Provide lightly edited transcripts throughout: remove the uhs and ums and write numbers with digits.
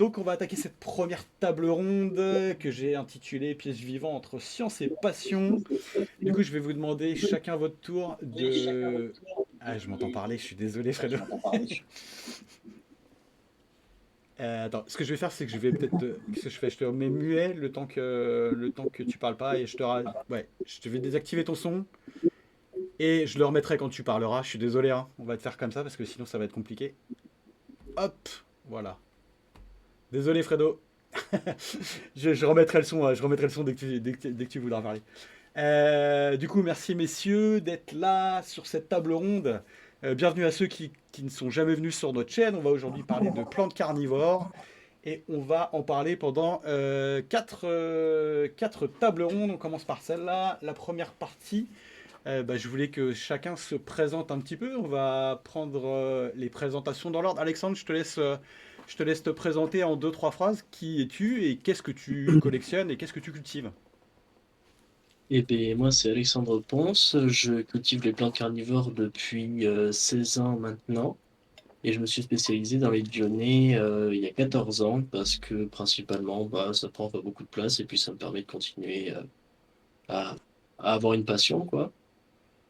Donc on va attaquer cette première table ronde que j'ai intitulée Piège vivant entre science et passion. Du coup, je vais vous demander chacun votre tour de... Ah, je m'entends parler, je suis désolé Fredo. Attends, ce que je vais faire, c'est que je vais peut-être... Qu'est-ce que je fais? Je te mets muet le temps que tu parles pas et ouais, je te vais désactiver ton son et je le remettrai quand tu parleras. Je suis désolé, hein. On va te faire comme ça parce que sinon ça va être compliqué. Hop, voilà. Désolé Fredo. Je remettrai le son, je remettrai le son dès que tu voudras parler. Du coup, merci messieurs d'être là sur cette table ronde. Bienvenue à ceux qui ne sont jamais venus sur notre chaîne. On va aujourd'hui parler de plantes carnivores et on va en parler pendant quatre tables rondes. On commence par celle-là. La première partie, je voulais que chacun se présente un petit peu. On va prendre les présentations dans l'ordre. Alexandre, je te laisse te présenter en deux, trois phrases. Qui es-tu et qu'est-ce que tu collectionnes et qu'est-ce que tu cultives? Eh bien, moi, c'est Alexandre Ponce. Je cultive les plantes carnivores depuis 16 ans maintenant. Et je me suis spécialisé dans les dionnées il y a 14 ans parce que principalement, ça prend pas beaucoup de place et puis ça me permet de continuer à, à avoir une passion, quoi.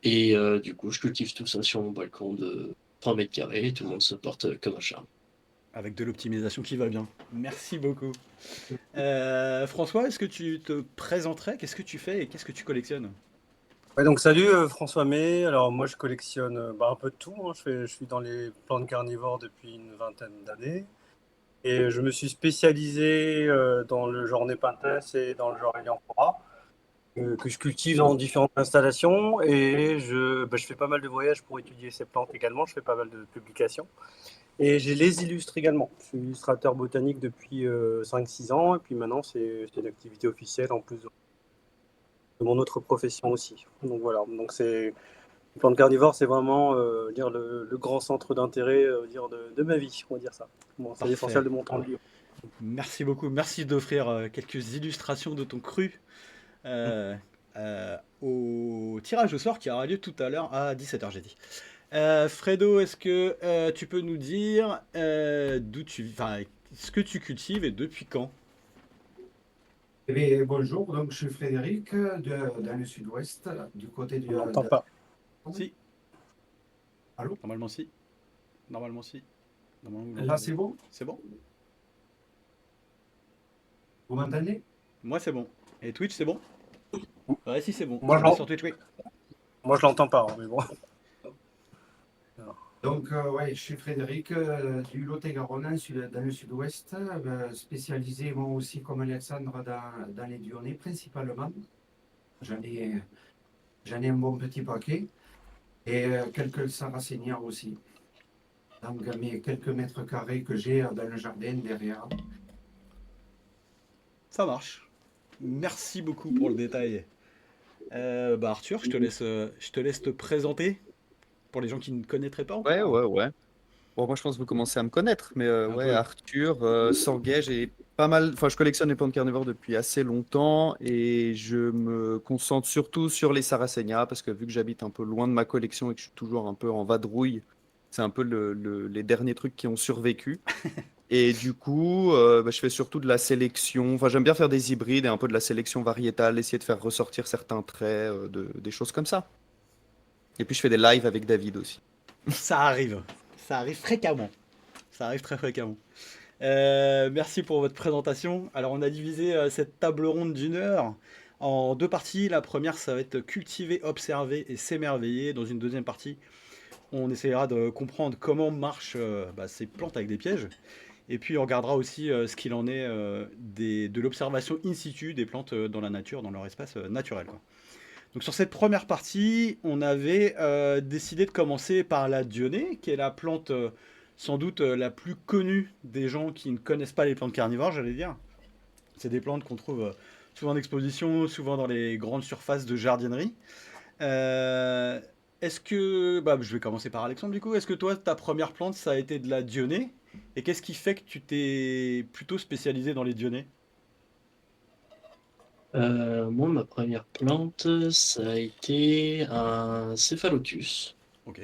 Et du coup, je cultive tout ça sur mon balcon de 3 mètres carrés et tout le monde se porte comme un charme. Avec de l'optimisation qui va bien. Merci beaucoup. François, est-ce que tu te présenterais? Qu'est-ce que tu fais et qu'est-ce que tu collectionnes? Ouais, donc salut François May. Alors moi je collectionne un peu de tout, hein. Je suis dans les plantes carnivores depuis une vingtaine d'années et je me suis spécialisé dans le genre Nepenthes et dans le genre Helianthera que je cultive dans différentes installations et je fais pas mal de voyages pour étudier ces plantes également. Je fais pas mal de publications et je les illustre également. Je suis illustrateur botanique depuis 5-6 ans et puis maintenant c'est une activité officielle en plus de mon autre profession aussi. Donc voilà, donc c'est les plantes carnivores, c'est vraiment le grand centre d'intérêt de ma vie, on va dire ça. Bon, c'est l'essentiel Parfait. de mon temps libre. Merci beaucoup. Merci d'offrir quelques illustrations de ton cru euh, au tirage au sort qui aura lieu tout à l'heure à 17h, j'ai dit. Fredo, est-ce que tu peux nous dire enfin, ce que tu cultives et depuis quand? Eh bien, bonjour, donc je suis Frédéric dans le sud-ouest, du côté On du... n'entend pas. Si, Allô? normalement si. Normalement si. Normalement vous Là, l'entendez. c'est bon? C'est bon? Vous m'entendez? Moi c'est bon. Et Twitch c'est bon? Ouais, si c'est bon. Moi, On est sur Twitch, oui. je l'entends pas, hein, mais bon. Donc, ouais, je suis Frédéric du Lot-et-Garonne, dans le sud-ouest, spécialisé moi aussi comme Alexandre dans les Dionnées principalement. J'en ai, j'en ai un bon petit paquet et quelques sarracénières aussi. Donc, mes quelques mètres carrés que j'ai dans le jardin derrière. Ça marche. Merci beaucoup pour le détail. Arthur, je te laisse te présenter pour les gens qui ne connaîtraient pas Ouais, encore. ouais, ouais. Bon, moi, je pense que vous commencez à me connaître, mais Un ouais, peu. Arthur, Sanguet, j'ai pas mal. Enfin, je collectionne les plantes carnivores depuis assez longtemps et je me concentre surtout sur les Sarracenia parce que vu que j'habite un peu loin de ma collection et que je suis toujours un peu en vadrouille, c'est un peu les derniers trucs qui ont survécu. Et du coup, je fais surtout de la sélection. Enfin, j'aime bien faire des hybrides et un peu de la sélection variétale, essayer de faire ressortir certains traits, des choses comme ça. Et puis, je fais des lives avec David aussi. Ça arrive. Ça arrive fréquemment. Ça arrive très fréquemment. Merci pour votre présentation. Alors, on a divisé cette table ronde d'une heure en deux parties. La première, ça va être cultiver, observer et s'émerveiller. Dans une deuxième partie, on essaiera de comprendre comment marchent ces plantes avec des pièges. Et puis, on regardera aussi ce qu'il en est de l'observation in situ des plantes dans la nature, dans leur espace naturel, quoi. Donc, sur cette première partie, on avait décidé de commencer par la dionée, qui est la plante sans doute la plus connue des gens qui ne connaissent pas les plantes carnivores, j'allais dire. C'est des plantes qu'on trouve souvent en exposition, souvent dans les grandes surfaces de jardinerie. Euh, je vais commencer par Alexandre du coup. Est-ce que toi, ta première plante, ça a été de la dionée? Et qu'est-ce qui fait que tu t'es plutôt spécialisé dans les dionées? Moi, ma première plante, ça a été un céphalotus. Ok.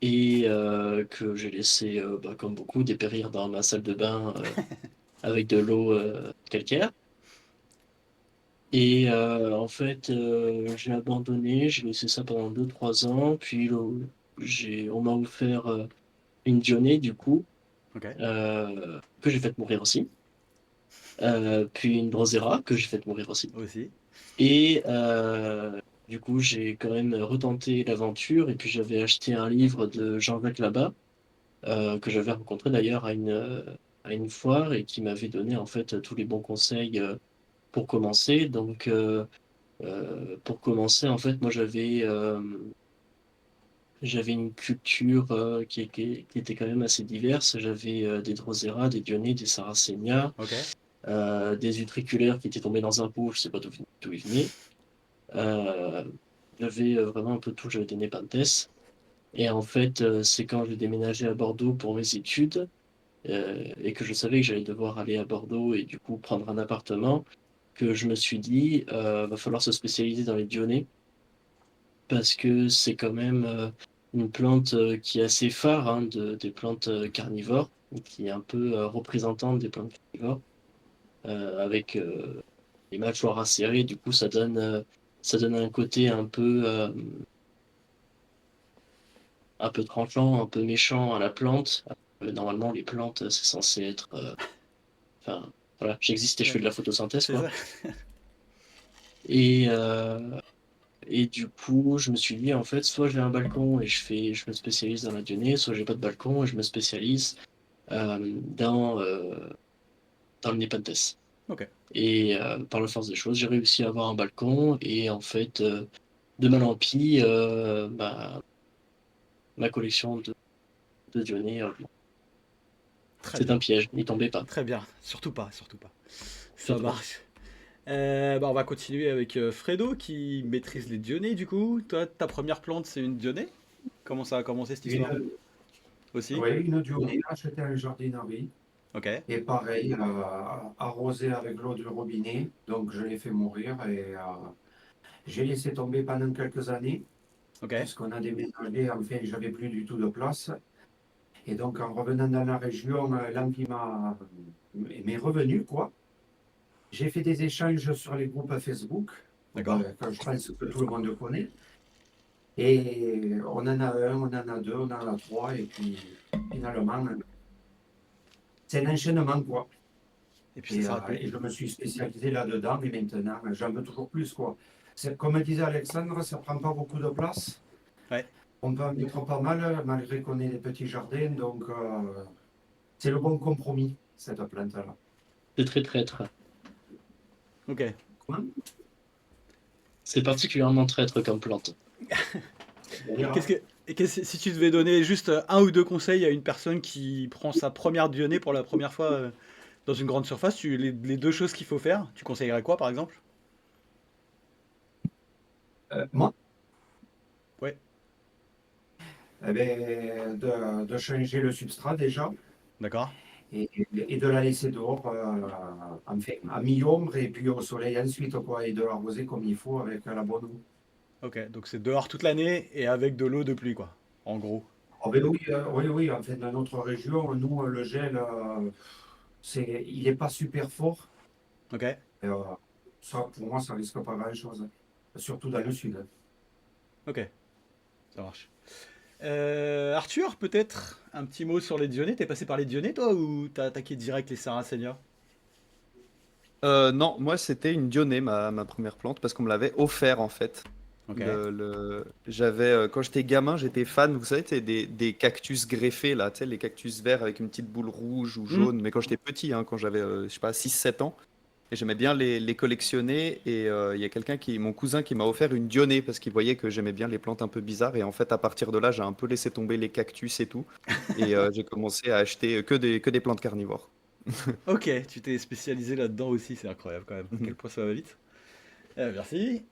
et que j'ai laissé, comme beaucoup, dépérir dans ma salle de bain avec de l'eau calcaire. Et en fait, j'ai abandonné, j'ai laissé ça pendant 2 3 ans, puis on m'a offert une Dionée, du coup, Ok. que j'ai fait mourir aussi, puis une Drosera, que j'ai fait mourir aussi. Aussi. Et du coup, j'ai quand même retenté l'aventure, et puis j'avais acheté un livre de Jean-Jacques Labat, que j'avais rencontré d'ailleurs à une foire, et qui m'avait donné en fait tous les bons conseils pour commencer. Donc, pour commencer, en fait, moi j'avais une culture qui était quand même assez diverse. J'avais des Drosera, des Dionnées, des Sarracenia, Ok. des utriculaires qui étaient tombés dans un pot, je sais pas d'où ils venaient. Euh, j'avais vraiment un peu tout, j'avais des Nepenthes. Et en fait, c'est quand j'ai déménagé à Bordeaux pour mes études, et que je savais que j'allais devoir aller à Bordeaux et du coup prendre un appartement, que je me suis dit, va falloir se spécialiser dans les Dionnées, parce que c'est quand même une plante qui est assez phare, hein, des plantes carnivores, et qui est un peu représentante des plantes carnivores, avec les mâchoires acérées. Du coup, ça donne un côté un peu tranchant, un peu méchant à la plante. Normalement, les plantes, c'est censé être, enfin, voilà, j'existe et je Ouais. fais de la photosynthèse, C'est quoi. ça. Et, et du coup, je me suis dit, en fait, soit j'ai un balcon et je me spécialise dans la dionée, soit j'ai pas de balcon et je me spécialise dans le Nepenthes. Ok. Et par la force des choses, j'ai réussi à avoir un balcon, et en fait, de mal en pis, ma collection de dionnées, Très c'est bien. un piège, n'y tombez pas. Très bien. Surtout pas. Surtout pas. Ça Surtout pas. marche. On va continuer avec Fredo qui maîtrise les Dionnées du coup. Toi, ta première plante, c'est une Dionée. Comment ça a commencé cette histoire? Une, Aussi? oui, une Dionée, acheter un jardinerie. Ok. Et pareil, arrosé avec l'eau du robinet. Donc je l'ai fait mourir et j'ai laissé tomber pendant quelques années, Ok. puisqu'on a déménagé. Enfin, j'avais plus du tout de place. Et donc en revenant dans la région, l'envie m'est revenu, quoi. J'ai fait des échanges sur les groupes Facebook, D'accord. que je pense que tout le monde connaît. Et on en a un, on en a deux, on en a trois. Et puis finalement, c'est un enchaînement, quoi. Et puis ça s'arrête plus. Et je me suis spécialisé là-dedans et maintenant, j'en veux toujours plus, quoi. Comme disait Alexandre, ça prend pas beaucoup de place. Ouais. On peut en mettre pas mal, malgré qu'on ait des petits jardins. Donc, c'est le bon compromis, cette plante-là. C'est très traître. Ok. Comment? C'est particulièrement traître comme plante. On verra. Qu'est-ce que, si tu devais donner juste un ou deux conseils à une personne qui prend sa première Dionée pour la première fois dans une grande surface, les deux choses qu'il faut faire, tu conseillerais quoi par exemple? Moi, Ouais. eh ben, de changer le substrat déjà D'accord. et de la laisser dehors, enfin, à mi-ombre et puis au soleil ensuite, quoi, et de l'arroser comme il faut avec la bonne eau. Ok. Donc c'est dehors toute l'année et avec de l'eau de pluie quoi. En gros. Ah ben oui, oui, oui, en fait, dans notre région, nous, le gel, il n'est pas super fort. Ok. Et, ça, pour moi, ça risque pas grand-chose, surtout dans le sud. Ok. Ça marche. Arthur, peut-être un petit mot sur les Dionnées. T'es passé par les Dionnées toi ou t'as attaqué direct les Sarracenia? Non, moi c'était une Dionée, ma première plante, parce qu'on me l'avait offert en fait. Ok. J'avais, quand j'étais gamin, j'étais fan, vous savez, des cactus greffés là, tu sais, les cactus verts avec une petite boule rouge ou Hmm. jaune, mais quand j'étais petit, hein, quand j'avais, je sais pas, 6 7 ans, et j'aimais bien les collectionner, et il y a mon cousin qui m'a offert une Dionée, parce qu'il voyait que j'aimais bien les plantes un peu bizarres, et en fait, à partir de là, j'ai un peu laissé tomber les cactus et tout, et j'ai commencé à acheter que des plantes carnivores. Ok, tu t'es spécialisé là-dedans aussi, c'est incroyable quand même. À quel point ça va vite. Merci.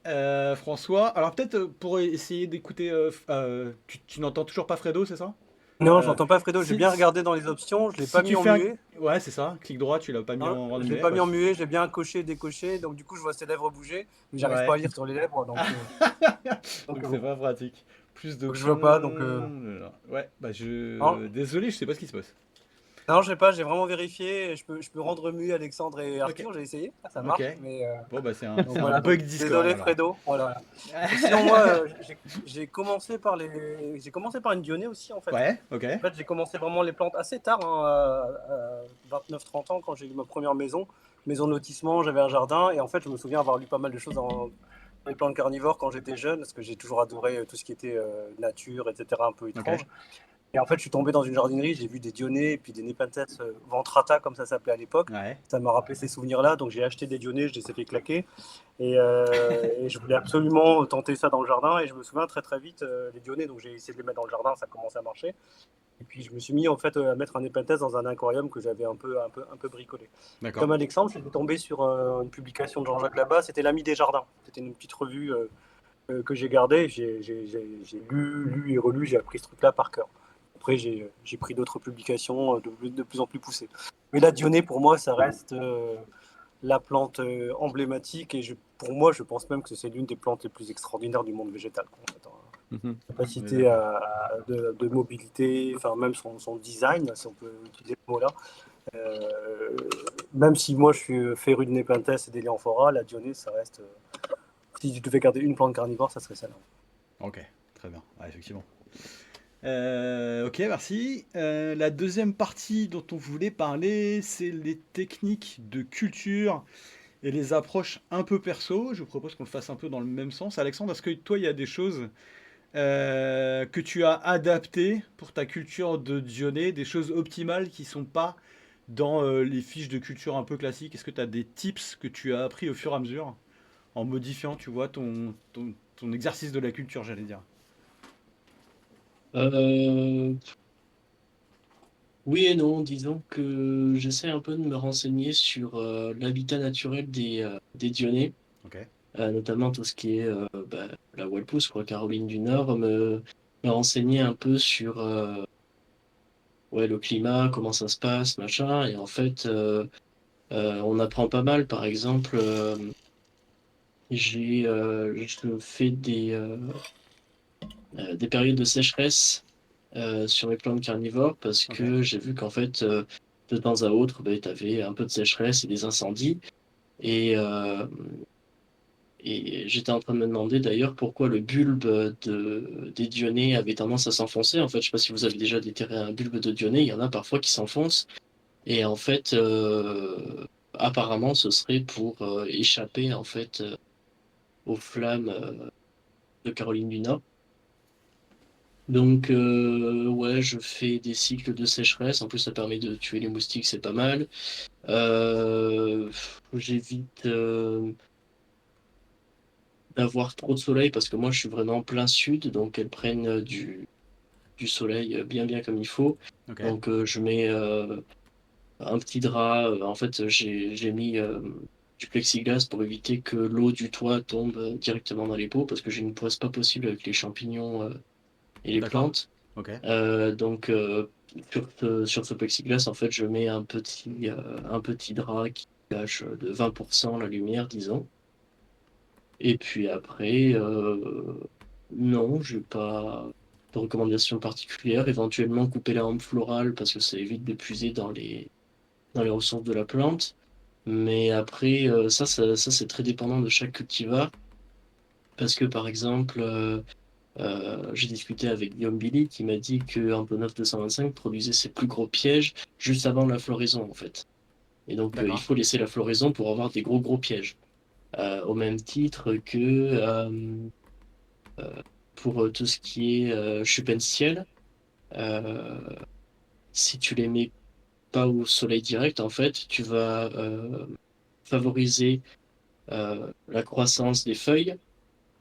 François, alors peut-être pour essayer d'écouter, tu n'entends toujours pas Fredo, c'est ça? Non, je n'entends pas Fredo. J'ai Si, bien regardé dans les options. Je l'ai si pas tu mis en fais un... muet. Ouais, c'est ça. Clic droit, tu l'as pas mis Hein, en rang je l'ai muet. pas Ouais, mis en muet. J'ai bien coché, décoché. Donc du coup, je vois ses lèvres bouger, mais j'arrive pas à ouais. lire sur les lèvres. Donc, Donc c'est pas pratique. Plus donc je d'options. vois pas. Donc Ouais, bah non, Désolé, je sais pas ce qui se passe. non, je sais pas. J'ai vraiment vérifié. Je peux rendre muet Alexandre et Ok, Arthur. J'ai essayé. Ah, ça ok. marche. Mais Bon, bah donc c'est un voilà. Donc bug Discord désolé alors. Fredo. Voilà. Et sinon moi, j'ai commencé par j'ai commencé par une Dionée aussi en fait. Ouais, ok. En fait, j'ai commencé vraiment les plantes assez tard, hein, à 29-30 ans, quand j'ai eu ma première maison de lotissement, j'avais un jardin, et en fait, je me souviens avoir lu pas mal de choses dans les plantes carnivores quand j'étais jeune, parce que j'ai toujours adoré tout ce qui était nature, etc., un peu Ok. étrange. Et en fait, je suis tombé dans une jardinerie, j'ai vu des dionnées, et puis des Nepenthes ventrata, comme ça s'appelait à l'époque. Ouais. Ça m'a rappelé ces souvenirs-là, donc j'ai acheté des dionnées, je les ai fait claquer. Et je voulais absolument tenter ça dans le jardin. Et je me souviens très très vite, les dionnées, donc j'ai essayé de les mettre dans le jardin, ça commençait à marcher. Et puis je me suis mis en fait à mettre un épinthèse dans un aquarium que j'avais un peu bricolé. Comme D'accord. Alexandre, j'étais tombé sur une publication de Jean-Jacques Labat, c'était l'Ami des jardins. C'était une petite revue que j'ai gardée. J'ai lu et relu, j'ai appris ce truc-là par cœur. Après, j'ai pris d'autres publications de plus en plus poussées. Mais la dionée, pour moi, ça reste la plante emblématique. Et pour moi, je pense même que c'est l'une des plantes les plus extraordinaires du monde végétal, quoi, en fait, hein. Mhm. On est Capacité d'accord. de mobilité, enfin même son design, si on peut utiliser ce mot-là. Euh, Même si moi je suis féru de Nepenthes et d'Helianthera, la Dionée, ça reste. Si tu devais garder une plante carnivore, ça serait celle-là. Ok, très bien. Ouais, effectivement. Ok, merci. La deuxième partie dont on voulait parler, c'est les techniques de culture et les approches un peu perso. Je vous propose qu'on le fasse un peu dans le même sens. Alexandre, est-ce que toi, il y a des choses que tu as adaptées pour ta culture de Dionée, des choses optimales qui sont pas dans les fiches de culture un peu classiques? Est-ce que tu as des tips que tu as appris au fur et à mesure en modifiant, tu vois, ton exercice de la culture, j'allais dire? Euh, oui et non, disons que j'essaie un peu de me renseigner sur l'habitat naturel des Dionnées, Ok, notamment tout ce qui est la Walpous, quoi, Caroline du Nord, me renseigner un peu sur ouais, le climat, comment ça se passe, machin. Et en fait, on apprend pas mal. Par exemple, je fais des périodes de sécheresse sur mes plantes carnivores parce ok, que j'ai vu qu'en fait, de temps à autre, tu avais un peu de sécheresse et des incendies. Et, euh, et j'étais en train de me demander d'ailleurs pourquoi le bulbe des Dionnées avait tendance à s'enfoncer. En fait, je sais pas si vous avez déjà déterré un bulbe de Dionée, il y en a parfois qui s'enfoncent. Et en fait, apparemment, ce serait pour échapper en fait aux flammes de Caroline du Nord. Donc, ouais, je fais des cycles de sécheresse. En plus, ça permet de tuer les moustiques, c'est pas mal. Euh, J'évite d'avoir trop de soleil parce que moi, je suis vraiment en plein sud, donc elles prennent du soleil bien, bien comme il faut. ok, Donc, je mets un petit drap. En fait, j'ai mis du plexiglas pour éviter que l'eau du toit tombe directement dans les pots parce que j'ai une poisse pas possible avec les champignons et les d'accord, plantes. ok, Donc, sur ce plexiglas, en fait, je mets un petit drap qui cache de 20% la lumière, disons. Et puis après, non, j'ai pas de recommandations particulières. Éventuellement, couper la hampe florale parce que ça évite d'épuiser dans les ressources de la plante. Mais après, ça c'est très dépendant de chaque cultivar. Parce que, par exemple, j'ai discuté avec Guillaume Billy qui m'a dit qu'un Ponov 225 produisait ses plus gros pièges juste avant la floraison, en fait. Et donc, il d'accord, faut laisser la floraison pour avoir des gros, gros pièges. Au même titre que pour tout ce qui est choupenstiel, euh, si tu les mets pas au soleil direct, en fait, tu vas favoriser la croissance des feuilles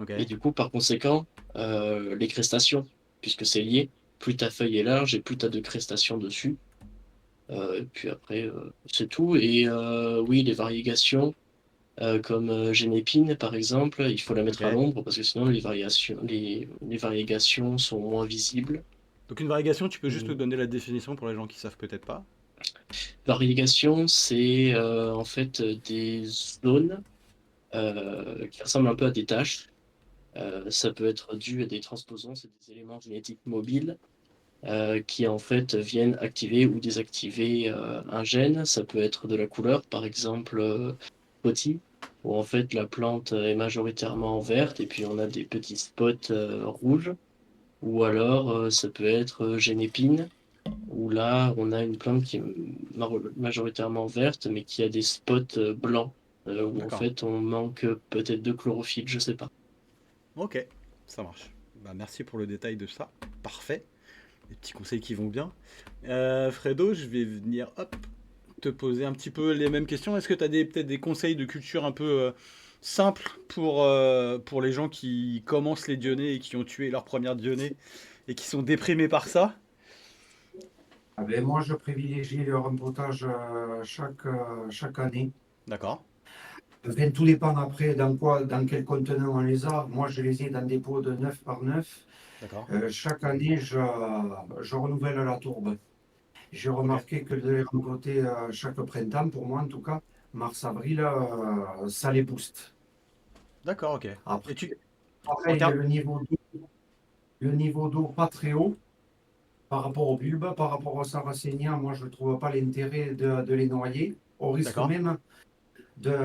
ok, et du coup, par conséquent, les crestations, puisque c'est lié. Plus ta feuille est large et plus tu as de crestations dessus. Et puis après, c'est tout. Et oui, les variégations, comme Génépine, par exemple, il faut la mettre à ok, l'ombre parce que sinon les variations sont moins visibles. Donc une variegation, tu peux juste Mm. nous donner la définition pour les gens qui savent peut-être pas. Variegation, c'est en fait des zones qui ressemblent un peu à des tâches. Ça peut être dû à des transposons, c'est des éléments génétiques mobiles qui en fait viennent activer ou désactiver un gène. Ça peut être de la couleur, par exemple spotty, où en fait la plante est majoritairement verte et puis on a des petits spots rouges. Ou alors ça peut être génépine, où là on a une plante qui est majoritairement verte mais qui a des spots blancs, où en D'accord. fait on manque peut-être de chlorophylle, je sais pas. Ok, ça marche. Bah, merci pour le détail de ça. Parfait. Des petits conseils qui vont bien. Fredo, je vais venir hop, te poser un petit peu les mêmes questions. Est-ce que tu as peut-être des conseils de culture un peu simples pour les gens qui commencent les dionnées et qui ont tué leur première dionée et qui sont déprimés par ça? Ah ben, moi, je privilégie le rempotage chaque année. D'accord, Enfin, tout dépend après dans quel contenant on les a. Moi, je les ai dans des pots de 9 par 9. d'accord. Chaque année, je renouvelle la tourbe. J'ai Ok, remarqué que de les rempoter chaque printemps, pour moi en tout cas, mars-avril, ça les booste. d'accord, ok. Après, Et tu, en pareil, termes... le niveau d'eau pas très haut par rapport au bulbe, par rapport au sarracénia, moi je ne trouve pas l'intérêt de les noyer, au risque D'accord, même de,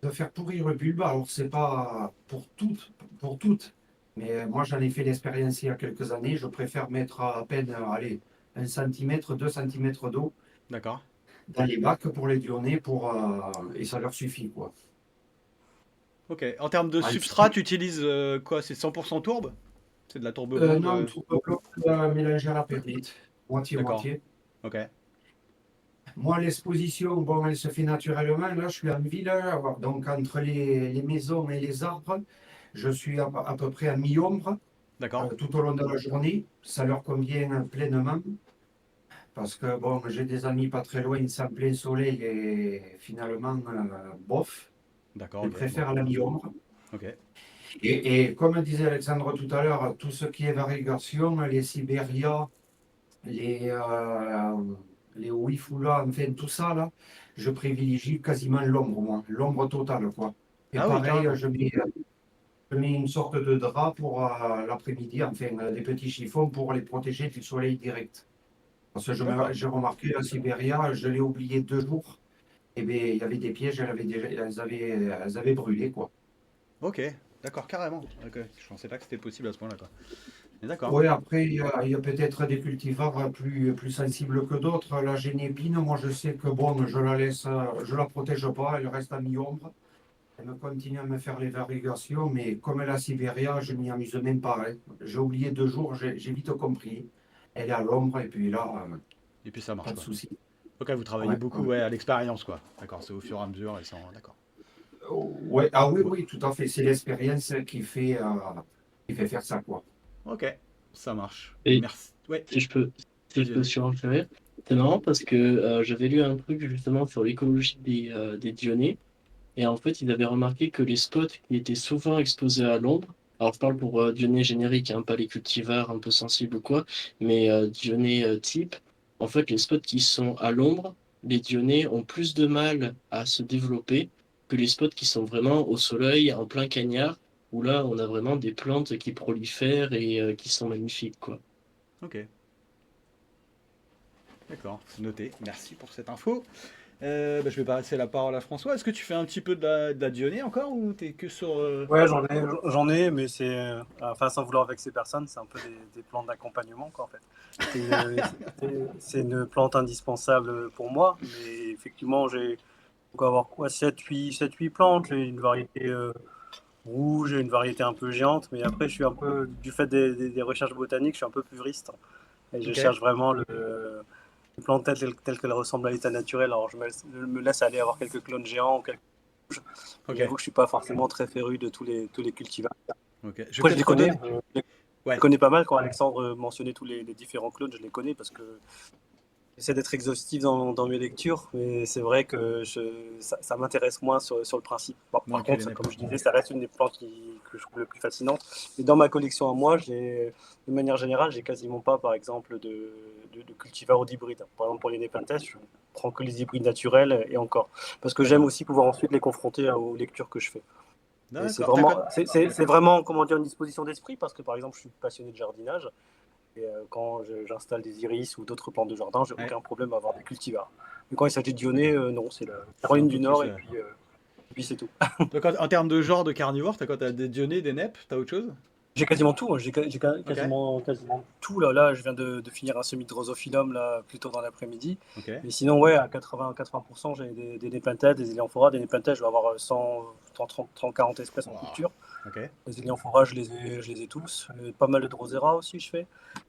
de faire pourrir le bulbe. Alors, c'est pas pour toutes, mais moi j'en ai fait l'expérience il y a quelques années. Je préfère mettre à peine, allez, 1 centimètre, 2 centimètres d'eau d'accord. dans les bacs pour les dionner et ça leur suffit, quoi. Ok. En termes de substrat, Ensuite, tu utilises quoi? C'est 100% tourbe? C'est de la tourbe blonde? non, tout mélangé à la perlite, D'accord, moitié-moitié. ok. Moi, l'exposition, bon, elle se fait naturellement. Là, je suis en ville, donc entre les maisons et les arbres, je suis à peu près à mi-ombre D'accord, tout au long de la journée. Ça leur convient pleinement parce que bon, j'ai des amis pas très loin, c'est en plein soleil et finalement, bof, d'accord, ils ok. Bon, préfèrent la mi-ombre. ok. Et comme disait Alexandre tout à l'heure, tout ce qui est variegation, les Sibéria, les, euh, les Wifula, enfin tout ça, là, je privilégie quasiment l'ombre, moi, l'ombre totale, quoi. Et Ah oui, pareil, carrément. je mets une sorte de drap pour l'après-midi, enfin des petits chiffons pour les protéger du soleil direct. Parce que D'accord. j'ai remarqué la Sibéria, je l'ai oublié 2 jours, et bien il y avait des pièges, elles avaient brûlé, quoi. Ok, d'accord, carrément. Ok, je pensais pas que c'était possible à ce point-là, quoi. Mais d'accord. Oui, après, il y a peut-être des cultivars plus sensibles que d'autres. La génépine, moi, je sais que bon, je la laisse, je la protège pas, elle reste à mi-ombre. Elle me continue à me faire les varigations, mais comme la Sibéria, je m'y amuse même pas, hein. J'ai oublié 2 jours, j'ai vite compris. Elle est à l'ombre, et puis là, Et puis ça marche, pas de quoi. souci. Ok, vous travaillez Ouais, beaucoup, ouais. ouais, à l'expérience, quoi. D'accord, c'est au fur et à mesure et sans. D'accord. Ouais, ah oui, Ouais. oui, tout à fait. C'est l'expérience qui fait faire ça, quoi. Ok, ça marche. Et Merci. Ouais, si je peux, si je vas-y, peux vas-y. surenchérir, c'est marrant parce que j'avais lu un truc justement sur l'écologie des dionnées. Et en fait, ils avaient remarqué que les spots qui étaient souvent exposés à l'ombre, alors je parle pour Dionée générique, hein, pas les cultivars un peu sensibles ou quoi, mais Dionée type, en fait, les spots qui sont à l'ombre, les Dionnées ont plus de mal à se développer que les spots qui sont vraiment au soleil, en plein cagnard, où là, on a vraiment des plantes qui prolifèrent et qui sont magnifiques, quoi. Ok, d'accord, c'est noté. Merci pour cette info. Bah, je vais passer la parole à François. Est-ce que tu fais un petit peu de la Dionée encore ou t'es que sur. Ouais, j'en ai, mais c'est, enfin, sans vouloir vexer personne, c'est un peu des plantes d'accompagnement, quoi, en fait. C'est une plante indispensable pour moi, mais effectivement, j'ai faut avoir quoi, 7 8 plantes, j'ai une variété rouge et une variété un peu géante, mais après, je suis un peu, du fait des recherches botaniques, je suis un peu puriste, et je Ok, cherche vraiment une plante telle qu'elle ressemble à l'état naturel. Alors, je me laisse aller avoir quelques clones géants ou quelques rouges, mais ok, j'avoue que je suis pas forcément très féru de tous les cultivars. ok. Je vais Après, je les peut-être connais. redonner. Je les Ouais, connais pas mal. Quand Alexandre mentionnait tous les différents clones, je les connais parce que J'essaie d'être exhaustif dans mes lectures, mais c'est vrai que ça m'intéresse moins sur le principe. Bon, Moins par que les contre, NEP. comme je disais, ça reste une des plantes que je trouve le plus fascinante. Et dans ma collection à moi, de manière générale, j'ai quasiment pas, par exemple, de cultivars ou d'hybrides. Par exemple, pour les Nepenthes, je prends que les hybrides naturels et encore. Parce que j'aime D'accord. aussi pouvoir ensuite les confronter aux lectures que je fais. Et D'accord. T'as quoi? c'est vraiment, comment dire, une disposition d'esprit, parce que par exemple, je suis passionné de jardinage. Et quand j'installe des iris ou d'autres plantes de jardin, j'ai Ouais. aucun problème à avoir des cultivars. Mais quand il s'agit de Dionée, non, c'est la C'est un Caroline du focus. Nord et puis c'est tout. Donc, en termes de genre de carnivore, t'as quoi? T'as des dionnées, des neps? T'as autre chose? J'ai quasiment tout, hein. Ok. Quasiment tout. Là, je viens de finir un semis de Drosophilum là, plus tôt dans l'après-midi. Ok. Mais sinon, ouais, à 80% j'ai des Nepenthes, des Hélianthora. Des Nepenthes, je vais avoir 130, 140 espèces en Wow. culture. Ok. Les Hélianthora, je les ai tous. Pas mal de Drosera aussi, je fais.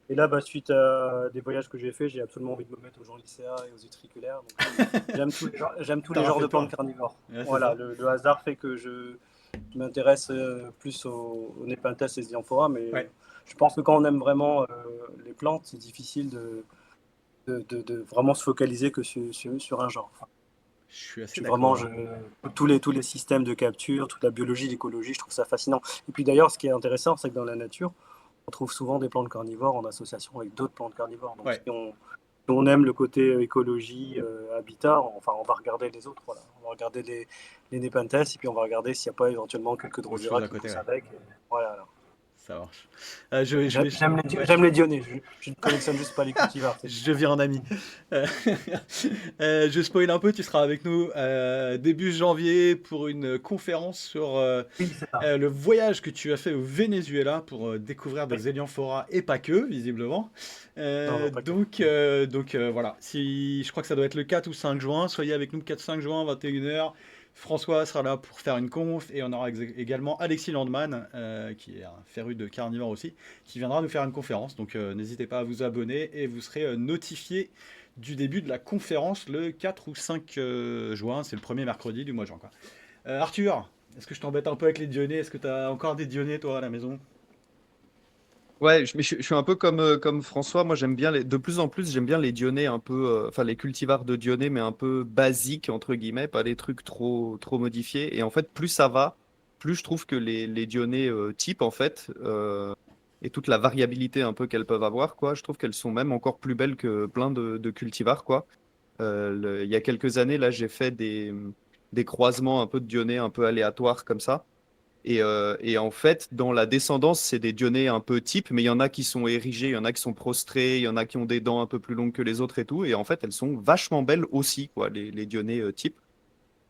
Et là, suite à des voyages que j'ai faits, j'ai absolument envie de me mettre aux Jorlicea et aux utriculaires. Donc, j'aime tous les T'en as genres fait de le tour. plantes carnivores. Ouais, c'est Voilà, ça. le hasard fait que je m'intéresse plus aux Nepenthes et aux Hélianthora, mais Ouais. je pense que quand on aime vraiment les plantes, c'est difficile de vraiment se focaliser que sur un genre. Enfin, Je suis je assez suis vraiment, d'accord. tous les systèmes de capture, toute la biologie, l'écologie, je trouve ça fascinant. Et puis d'ailleurs, ce qui est intéressant, c'est que dans la nature, on trouve souvent des plantes carnivores en association avec d'autres plantes carnivores. Donc Ouais. si on aime le côté écologie, habitat, enfin, on va regarder les autres. Voilà. On va regarder les Nepenthes et puis on va regarder s'il n'y a pas éventuellement quelques Autre chose Drosera à qui côté, poussent ouais. avec. Voilà. Ça marche. Je vais. Ouais. J'aime les Dionnées. Je ne collectionne juste pas les cultivars. C'est tout. Je deviens un ami. Euh, je spoil un peu, tu seras avec nous début janvier pour une conférence sur Oui, c'est ça. le voyage que tu as fait au Venezuela pour découvrir Oui. des Hélianthora et pas que, visiblement. Non, non, pas que. Voilà, si, je crois que ça doit être le 4 ou 5 juin. Soyez avec nous le 4-5 juin, 21h. François sera là pour faire une conf et on aura également Alexis Landman, qui est un féru de carnivore aussi, qui viendra nous faire une conférence. Donc n'hésitez pas à vous abonner et vous serez notifié du début de la conférence le 4 ou 5 juin. C'est le premier mercredi du mois de juin, quoi. Arthur, est-ce que je t'embête un peu avec les Dionnées? Est-ce que tu as encore des Dionnées, toi, à la maison? Ouais, mais je suis un peu comme François. Moi, j'aime bien de plus en plus, j'aime bien les Dionnées un peu, enfin les cultivars de Dionnées, mais un peu basiques entre guillemets, pas des trucs trop modifiés. Et en fait, plus ça va, plus je trouve que les Dionnées types en fait et toute la variabilité un peu qu'elles peuvent avoir, quoi. Je trouve qu'elles sont même encore plus belles que plein de cultivars, quoi. Il y a quelques années, là, j'ai fait des croisements un peu de Dionnées un peu aléatoires comme ça. Et en fait, dans la descendance, c'est des Dionnées un peu types, mais il y en a qui sont érigés, il y en a qui sont prostrés, il y en a qui ont des dents un peu plus longues que les autres et tout. Et en fait, elles sont vachement belles aussi, quoi, les Dionnées types.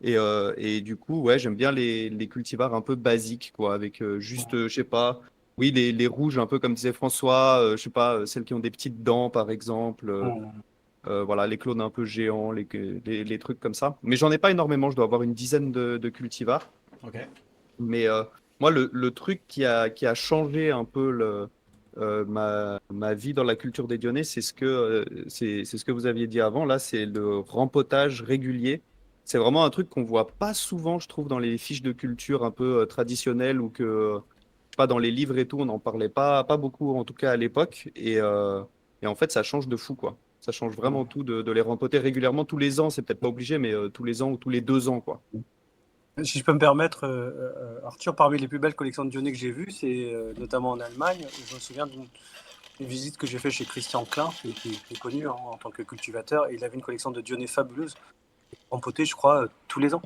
Et du coup, ouais, j'aime bien les cultivars un peu basiques, quoi, avec juste, je sais pas, oui, les rouges, un peu comme disait François, je sais pas, celles qui ont des petites dents, par exemple. Voilà, les clones un peu géants, les trucs comme ça. Mais j'en ai pas énormément, je dois avoir une dizaine de cultivars. Ok. Mais moi, le truc qui a changé un peu ma vie dans la culture des Dionnées, c'est ce que vous aviez dit avant, là, c'est le rempotage régulier. C'est vraiment un truc qu'on voit pas souvent, je trouve, dans les fiches de culture un peu traditionnelles ou pas dans les livres et tout, on n'en parlait pas beaucoup, en tout cas à l'époque. Et en fait, ça change de fou, quoi. Ça change vraiment tout de les rempoter régulièrement tous les ans. C'est peut-être pas obligé, mais tous les ans ou tous les 2 ans, quoi. Si je peux me permettre, Arthur, parmi les plus belles collections de Dionnées que j'ai vues, c'est notamment en Allemagne. Je me souviens d'une visite que j'ai faite chez Christian Klein, qui est connu, hein, en tant que cultivateur, et il avait une collection de Dionnées fabuleuses, rempotées, je crois, tous les ans.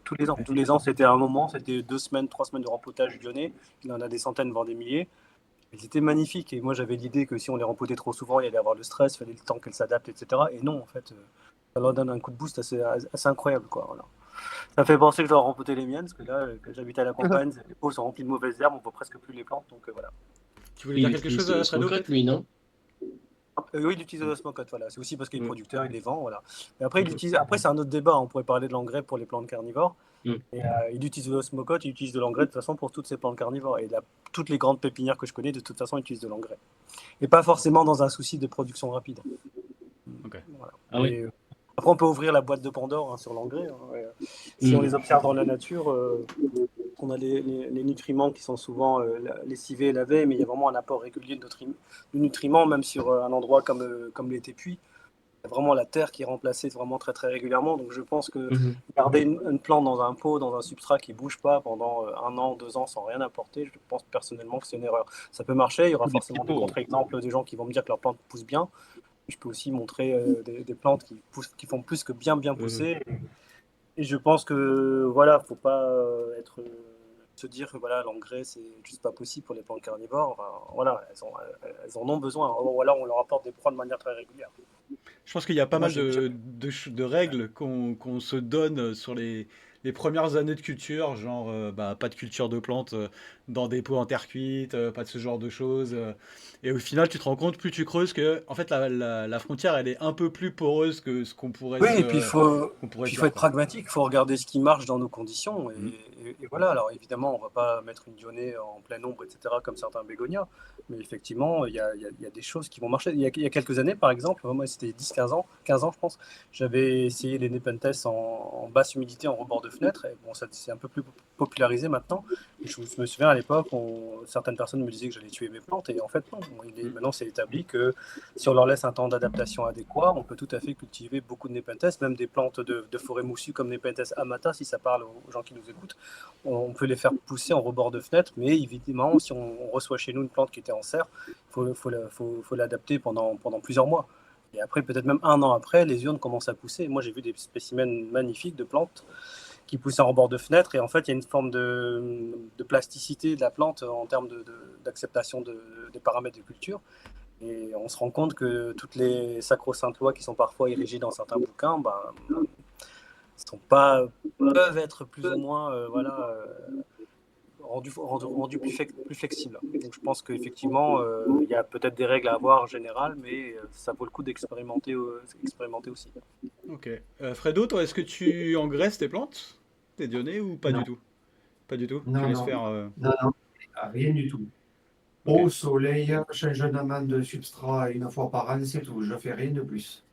Tous les ans. Tous les ans, c'était un moment, c'était 2 semaines, 3 semaines de rempotage Dionnées. Il en a des centaines, voire des milliers. Elles étaient magnifiques. Et moi, j'avais l'idée que si on les rempotait trop souvent, il y allait avoir le stress, il fallait le temps qu'elles s'adaptent, etc. Et non, en fait, ça leur donne un coup de boost assez incroyable, quoi. Voilà. Ça fait penser que je dois rempoter les miennes, parce que là, quand j'habite à la campagne, les pots sont remplis de mauvaises herbes, on voit presque plus les plantes, donc voilà. Tu voulais Il dire quelque utilise chose, le Fredo, smoke peut-être? lui, non? Oui, il utilise l'osmocote, voilà. C'est aussi parce qu'il est Mm. producteur, il les vend, voilà. Mais après, Ok. après c'est un autre débat, on pourrait parler de l'engrais pour les plantes carnivores. Mm. Et, il utilise de l'osmocote, il utilise de l'engrais de toute façon pour toutes ces plantes carnivores. Et toutes les grandes pépinières que je connais, de toute façon, utilisent de l'engrais. Et pas forcément dans un souci de production rapide. Ok. Voilà. Ah oui. Et, après, on peut ouvrir la boîte de Pandore, hein, sur l'engrais, hein, ouais. Si on les observe dans la nature, on a les nutriments qui sont souvent lessivés et lavés, mais il y a vraiment un apport régulier de nutriments, même sur un endroit comme les tépuis. vraiment la terre qui est remplacée vraiment très très régulièrement. Donc je pense que Mhm. garder une plante dans un pot, dans un substrat qui bouge pas pendant 1 an, 2 ans sans rien apporter, je pense personnellement que c'est une erreur. Ça peut marcher, il y aura Des petits forcément des pots, hein. contre-exemples des gens qui vont me dire que leur plante pousse bien. Je peux aussi montrer des plantes qui poussent, qui font plus que bien Mhm. pousser. Et je pense que voilà, faut pas se dire que voilà, l'engrais c'est juste pas possible pour les plantes carnivores. Enfin, voilà, elles en ont besoin. Ou alors on leur apporte des proies de manière très régulière. Je pense qu'il y a pas Moi, mal de règles qu'on se donne sur les premières années de culture, genre bah, pas de culture de plantes dans des pots en terre cuite, pas de ce genre de choses. Et au final, tu te rends compte, plus tu creuses, que en fait, la frontière, elle est un peu plus poreuse que ce Oui, et qu'on pourrait puis se il faut dire, être quoi. pragmatique, il faut regarder ce qui marche dans nos conditions. Mhm. Et voilà, alors évidemment, on ne va pas mettre une dionée en pleine ombre, etc., comme certains bégonias. Mais effectivement, il y a des choses qui vont marcher. Il y a quelques années, par exemple, moi c'était 10, 15 ans, 15 ans je pense, j'avais essayé les Nepenthes en basse humidité, en rebord de fenêtre. Et bon, ça c'est un peu plus popularisé maintenant. Et me souviens à l'époque, certaines personnes me disaient que j'allais tuer mes plantes. Et en fait, non. Maintenant, c'est établi que si on leur laisse un temps d'adaptation adéquat, on peut tout à fait cultiver beaucoup de Nepenthes, même des plantes de forêt moussue comme Nepenthes amata, si ça parle aux gens qui nous écoutent. On peut les faire pousser en rebord de fenêtre, mais évidemment, si on reçoit chez nous une plante qui était en serre, faut l'adapter pendant plusieurs mois. Et après, peut-être même 1 an après, les urnes commencent à pousser. Moi, j'ai vu des spécimens magnifiques de plantes qui poussaient en rebord de fenêtre. Et en fait, il y a une forme de plasticité de la plante en termes d'acceptation des paramètres de culture. Et on se rend compte que toutes les sacro-saintes lois qui sont parfois érigées dans certains bouquins peuvent être plus ou moins rendues plus flexibles. Donc je pense qu'effectivement, il y a peut-être des règles à avoir en général, mais ça vaut le coup expérimenter aussi. Ok. Fredo, toi, est-ce que tu engraisses tes plantes, tes dionnées, ou pas du Non, tout? Pas du tout. Tu non, laisses non, faire. non, non, rien du tout. Ok. Au soleil, changement de substrat 1 fois par an, c'est tout. Je fais rien de plus.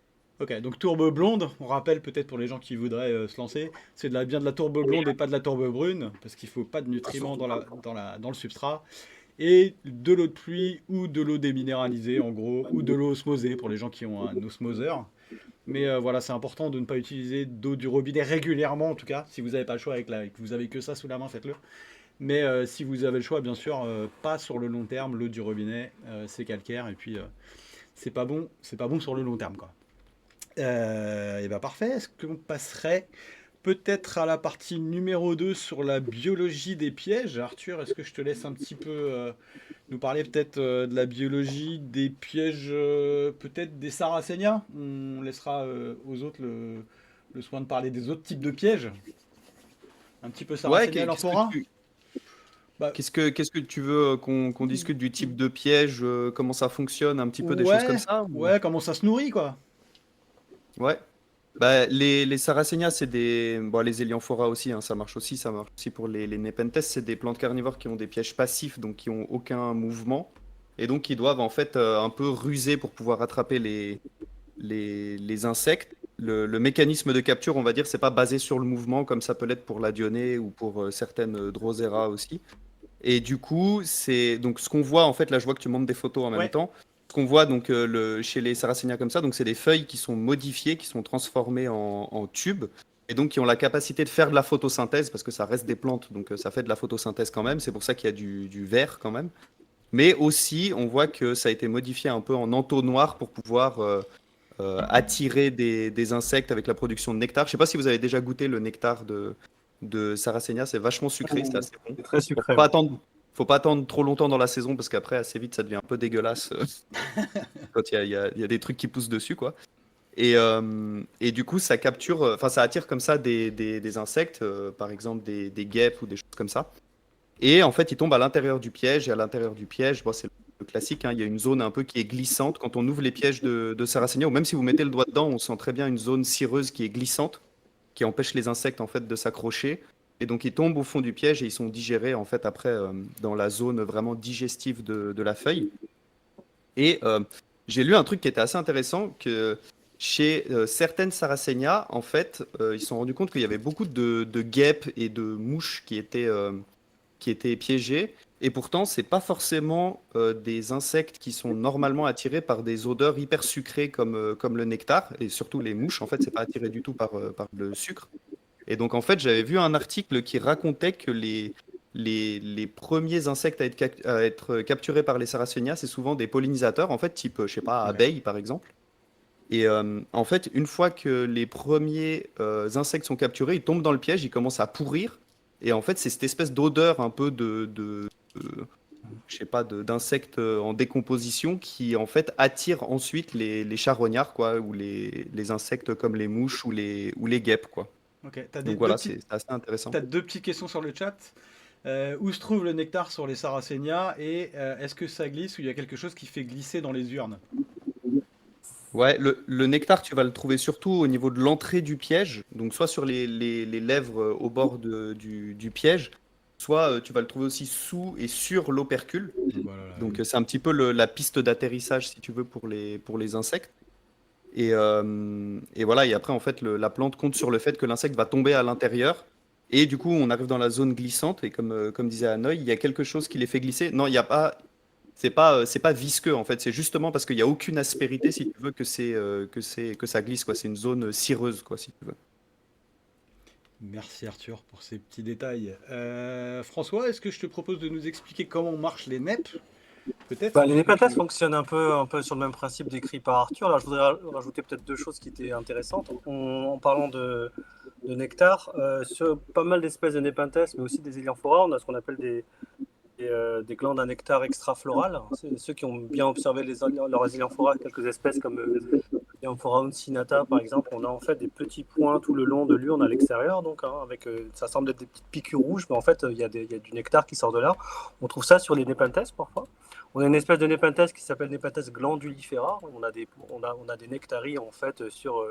Ok, donc tourbe blonde, on rappelle peut-être pour les gens qui voudraient se lancer, c'est bien de la tourbe blonde et pas de la tourbe brune, parce qu'il faut pas de Ah, nutriments surtout dans pas. dans le substrat, et de l'eau de pluie ou de l'eau déminéralisée en gros, ou de l'eau osmosée pour les gens qui ont un osmoseur. Mais voilà, c'est important de ne pas utiliser d'eau du robinet régulièrement en tout cas, si vous n'avez pas le choix et que vous avez que ça sous la main, faites-le. Mais si vous avez le choix, bien sûr, pas sur le long terme, l'eau du robinet, c'est calcaire, et puis c'est pas bon sur le long terme, quoi. Et bah parfait. Est-ce qu'on passerait peut-être à la partie numéro 2 sur la biologie des pièges? Arthur, est-ce que je te laisse un petit peu nous parler peut-être de la biologie des pièges, peut-être des Sarracénias? On laissera aux autres le soin de parler des autres types de pièges. Un petit peu Ouais, Sarracénia, il en faudra? Bah, qu'est-ce que tu veux qu'on discute du type de piège, comment ça fonctionne, un petit peu des choses comme ouais, ça ouais, comment ça se nourrit, quoi. Ouais. Bah, les Sarracenia, c'est des. Bon, les Elianthora aussi, hein, ça marche aussi pour les Nepenthes. C'est des plantes carnivores qui ont des pièges passifs, donc qui ont aucun mouvement. Et donc qui doivent en fait un peu ruser pour pouvoir attraper les insectes. Le mécanisme de capture, on va dire, c'est pas basé sur le mouvement comme ça peut l'être pour la Dionée ou pour certaines Drosera aussi. Et du coup, c'est donc ce qu'on voit en fait, là je vois que tu montres des photos en même Ouais. temps. Ce qu'on voit donc chez les Sarracenia comme ça, donc c'est des feuilles qui sont modifiées, qui sont transformées en tubes et donc qui ont la capacité de faire de la photosynthèse parce que ça reste des plantes, donc ça fait de la photosynthèse quand même. C'est pour ça qu'il y a du vert quand même. Mais aussi, on voit que ça a été modifié un peu en entonnoir pour pouvoir attirer des insectes avec la production de nectar. Je sais pas si vous avez déjà goûté le nectar de Sarracenia, c'est vachement sucré, c'est assez bon. C'est très Bon, sucré. Ouais. faut pas attendre trop longtemps dans la saison parce qu'après, assez vite, ça devient un peu dégueulasse quand il y a des trucs qui poussent dessus, quoi. Et du coup, ça capture, enfin, ça attire comme ça des insectes, par exemple des guêpes ou des choses comme ça. Et en fait, ils tombent à l'intérieur du piège. Et à l'intérieur du piège, bon, c'est le classique, hein, il y a une zone un peu qui est glissante. Quand on ouvre les pièges de Sarracenia, ou même si vous mettez le doigt dedans, on sent très bien une zone cireuse qui est glissante, qui empêche les insectes en fait de s'accrocher. Et donc ils tombent au fond du piège et ils sont digérés en fait après dans la zone vraiment digestive de la feuille. Et j'ai lu un truc qui était assez intéressant que chez certaines Sarracenia, en fait, ils se sont rendus compte qu'il y avait beaucoup de guêpes et de mouches qui étaient piégées. Et pourtant, c'est pas forcément des insectes qui sont normalement attirés par des odeurs hyper sucrées comme le nectar. Et surtout les mouches, en fait, c'est pas attiré du tout par le sucre. Et donc, en fait, j'avais vu un article qui racontait que les premiers insectes à être capturés par les Sarracenia, c'est souvent des pollinisateurs, en fait, type, je sais pas, Ouais. abeilles, par exemple. Et en fait, une fois que les premiers insectes sont capturés, ils tombent dans le piège, ils commencent à pourrir. Et en fait, c'est cette espèce d'odeur un peu je sais pas, d'insectes en décomposition qui en fait attire ensuite les charognards, quoi, ou les insectes comme les mouches ou les guêpes, quoi. Ok, t'as Donc deux voilà, petites, c'est assez intéressant. t'as deux petites questions sur le chat. Où se trouve le nectar sur les Sarracenia et est-ce que ça glisse ou il y a quelque chose qui fait glisser dans les urnes? Ouais, le nectar, tu vas le trouver surtout au niveau de l'entrée du piège, donc soit sur les lèvres au bord du piège, soit tu vas le trouver aussi sous et sur l'opercule. Voilà, Donc oui. c'est un petit peu la piste d'atterrissage, si tu veux, pour les insectes. Et voilà, et après, en fait, la plante compte sur le fait que l'insecte va tomber à l'intérieur. Et du coup, on arrive dans la zone glissante. Et comme disait Hanoï, il y a quelque chose qui les fait glisser. Non, il n'y a pas. C'est pas visqueux, en fait. C'est justement parce qu'il n'y a aucune aspérité, si tu veux, que ça glisse, quoi. C'est une zone cireuse, quoi, si tu veux. Merci Arthur pour ces petits détails. François, est-ce que je te propose de nous expliquer comment marchent les NEP? Peut-être, Les puisque Népenthèses tu... fonctionnent un peu sur le même principe décrit par Arthur. Alors, je voudrais rajouter peut-être deux choses qui étaient intéressantes. En parlant de nectar, sur pas mal d'espèces de Népenthèses, mais aussi des Éliophora, on a ce qu'on appelle des glandes à nectar extraflorales. C'est ceux qui ont bien observé leurs Éliophora, quelques espèces comme Éliophora uncinata, par exemple, on a en fait des petits points tout le long de l'urne à l'extérieur, donc avec, ça semble être des petites piqûres rouges, mais en fait, il y a du nectar qui sort de là. On trouve ça sur les Nepenthes parfois. On a une espèce de Nepenthes qui s'appelle Nepenthes glandulifera. On a des nectaries en fait sur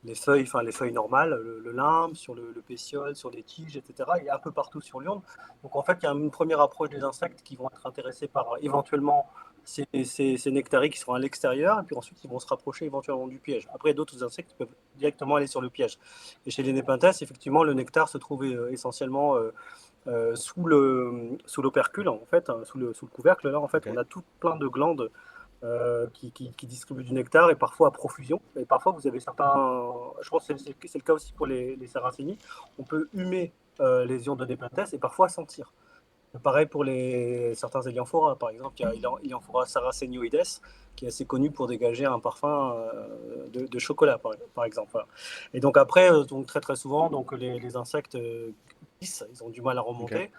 les feuilles normales, le limbe, sur le pétiole, sur les tiges, etc. Il y a un peu partout sur l'urne. Donc en fait, il y a une première approche des insectes qui vont être intéressés par éventuellement ces nectaries qui seront à l'extérieur, et puis ensuite ils vont se rapprocher éventuellement du piège. Après, d'autres insectes peuvent directement aller sur le piège. Et chez les Nepenthes, effectivement, le nectar se trouvait essentiellement sous l'opercule, en fait, hein, sous le couvercle. Là, en fait, Ok. on a tout plein de glandes qui distribuent du nectar et parfois à profusion. Et parfois, vous avez certains. Je pense que c'est le cas aussi pour les Sarraceni. On peut humer les ions de Nepenthes et parfois sentir. Pareil pour certains Éliophora, par exemple, il y a Éliophora sarracenioides qui est assez connu pour dégager un parfum de chocolat, par exemple. Voilà. Et donc après, donc très très souvent, donc les insectes glissent, ils ont du mal à Ok. remonter.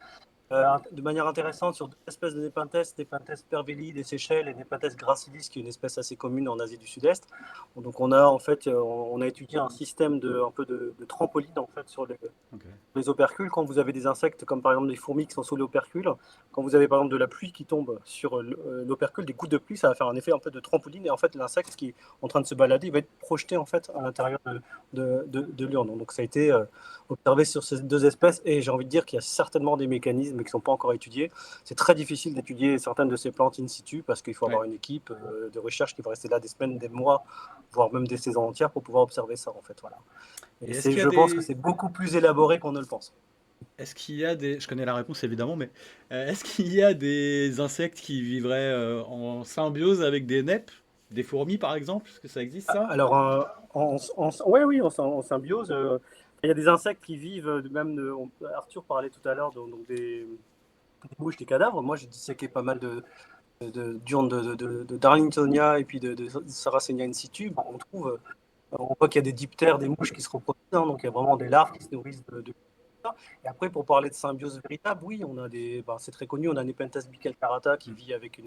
De manière intéressante sur deux espèces de Nepenthes pervelli des Seychelles et Nepenthes gracilis, qui est une espèce assez commune en Asie du Sud-Est. Donc on a en fait, on a étudié un système un peu de trampoline en fait sur Ok. les opercules. Quand vous avez des insectes comme par exemple des fourmis qui sont sous l'opercule, quand vous avez par exemple de la pluie qui tombe sur l'opercule, des gouttes de pluie, ça va faire un effet un peu de trampoline et en fait l'insecte qui est en train de se balader, il va être projeté en fait à l'intérieur de l'urne. Donc ça a été observé sur ces deux espèces et j'ai envie de dire qu'il y a certainement des mécanismes qui ne sont pas encore étudiés. C'est très difficile d'étudier certaines de ces plantes in situ parce qu'il faut Ouais. avoir une équipe de recherche qui va rester là des semaines, des mois, voire même des saisons entières pour pouvoir observer ça en fait. Voilà. Et Et est-ce qu'il y a je pense que des... c'est beaucoup plus élaboré qu'on ne le pense. Est-ce qu'il y a des... Je connais la réponse évidemment, mais est-ce qu'il y a des insectes qui vivraient en symbiose avec des NEP? Des fourmis par exemple? Est-ce que ça existe ça? Alors, ouais, oui, en symbiose, il y a des insectes qui vivent, Arthur parlait tout à l'heure donc des mouches, des cadavres. Moi, j'ai disséqué pas mal d'urnes de Darlingtonia et puis de Sarracenia in situ. Bon, on voit qu'il y a des diptères, des mouches qui se reproduisent, hein, donc il y a vraiment des larves qui se nourrissent de ça. Et après, pour parler de symbiose véritable, oui, c'est très connu, on a Nepenthes bicalcarata qui vit avec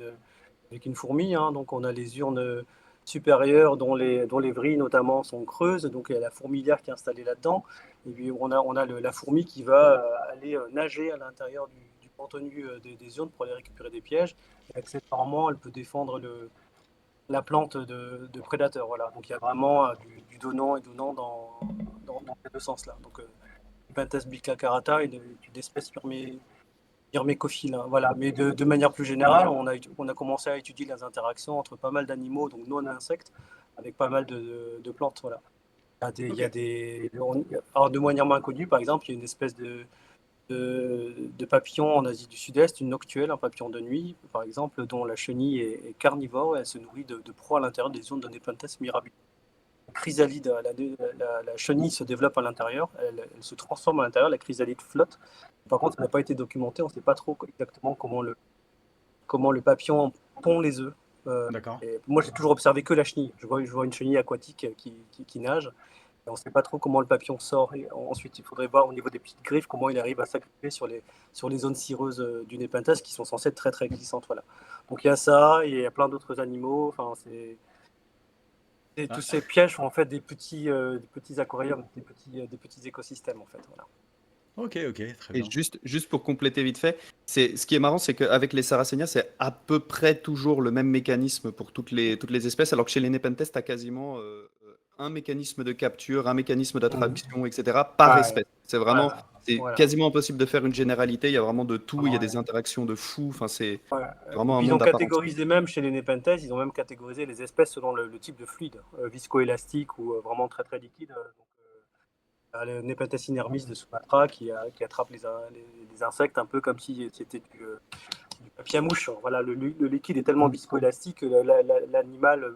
une fourmi, hein, donc on a les urnes supérieures dont les vrilles notamment sont creuses, donc il y a la fourmilière qui est installée là-dedans, et puis on a la fourmi qui va aller nager à l'intérieur du contenu des urnes pour aller récupérer des pièges, et accessoirement elle peut défendre la plante de prédateurs, voilà. Donc il y a vraiment du donnant et donnant dans ces deux sens-là. Donc Nepenthes bicalcarata est une espèce myrmécophile, hein, voilà. Mais de manière plus générale, on a commencé à étudier les interactions entre pas mal d'animaux, donc non insectes, avec pas mal de plantes, voilà. Il y a Ok. des, alors de manière moins connue, par exemple, il y a une espèce de papillons en Asie du Sud-Est, une noctuelle, un papillon de nuit, par exemple, dont la chenille est carnivore et elle se nourrit de proies à l'intérieur des zones de Nepenthes mirabilis. La chrysalide, la chenille se développe à l'intérieur, elle se transforme à l'intérieur, la chrysalide flotte. Par contre, ça n'a pas été documenté, on ne sait pas trop exactement comment le papillon pond les œufs. D'accord. Et moi, j'ai toujours observé que la chenille. Je vois une chenille aquatique qui nage. Et on ne sait pas trop comment le papillon sort. Et ensuite, il faudrait voir au niveau des petites griffes comment il arrive à s'agripper sur les zones cireuses du Nepenthes qui sont censées être très très glissantes. Voilà. Donc il y a ça, et il y a plein d'autres animaux. Enfin, tous ces pièges sont en fait des petits aquariums, des petits écosystèmes en fait. Voilà. Ok, très Et bien. juste pour compléter vite fait, ce qui est marrant, c'est qu'avec les Sarracenia, c'est à peu près toujours le même mécanisme pour toutes les espèces, alors que chez les Nepenthes, tu as quasiment un mécanisme de capture, un mécanisme d'attraction, etc. par Ouais. espèce. C'est vraiment, Voilà. c'est Voilà. quasiment impossible de faire une généralité. Il y a vraiment de tout, il y a Ouais. des interactions de fous. Enfin, c'est Ouais. vraiment un Ils ont monde à part entière. catégorisé même chez les Nepenthes, ils ont même catégorisé les espèces selon le type de fluide, viscoélastique ou vraiment très très liquide. Le Nepenthes inermis de Sumatra qui attrape les insectes un peu comme si c'était du papier à mouche. Voilà, le liquide est tellement viscoélastique que l'animal,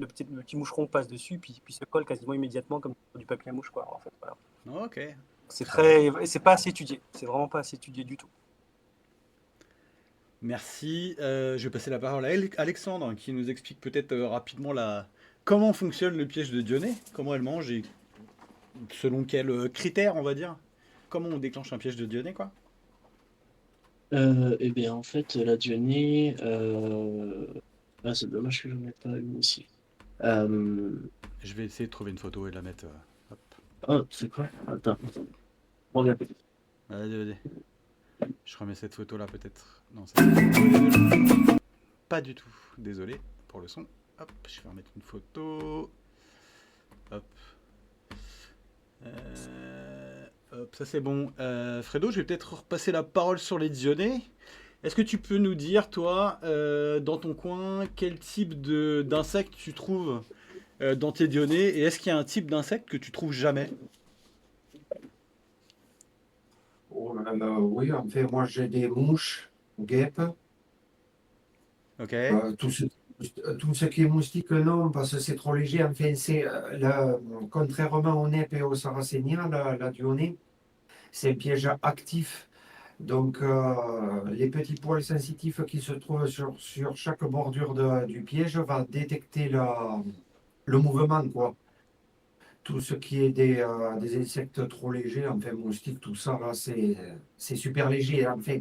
le petit moucheron passe dessus puis se colle quasiment immédiatement comme du papier à mouche, quoi. En fait, voilà. Ok. C'est pas assez étudié. C'est vraiment pas assez étudié du tout. Merci. Je vais passer la parole à Alexandre qui nous explique peut-être rapidement comment fonctionne le piège de Dionée, comment elle mange et selon quels critères, on va dire. Comment on déclenche un piège de Dionée, quoi. Eh bien, en fait, la Dionée. Ah, c'est dommage que je n'en ai pas une ici. Je vais essayer de trouver une photo et de la mettre. Hop. Oh, c'est quoi? Attends. Regarde. Vas-y. Je remets cette photo-là peut-être. Non, c'est pas du tout. Désolé pour le son. Hop, je vais remettre une photo. Hop. Hop, ça c'est bon. Fredo, je vais peut-être repasser la parole sur les Dionnées. Est-ce que tu peux nous dire, toi, dans ton coin, quel type d'insectes tu trouves dans tes Dionnées et est-ce qu'il y a un type d'insecte que tu trouves jamais? Oui, en fait, moi j'ai des mouches, guêpes, Ok. tout ce qui est moustique, non, parce que c'est trop léger. Enfin, contrairement aux Nep et aux Sarracenia, la Dionée, c'est un piège actif. Donc, les petits poils sensitifs qui se trouvent sur chaque bordure du piège va détecter le mouvement, quoi. Tout ce qui est des insectes trop légers, enfin, moustiques, tout ça, là, c'est super léger. Enfin,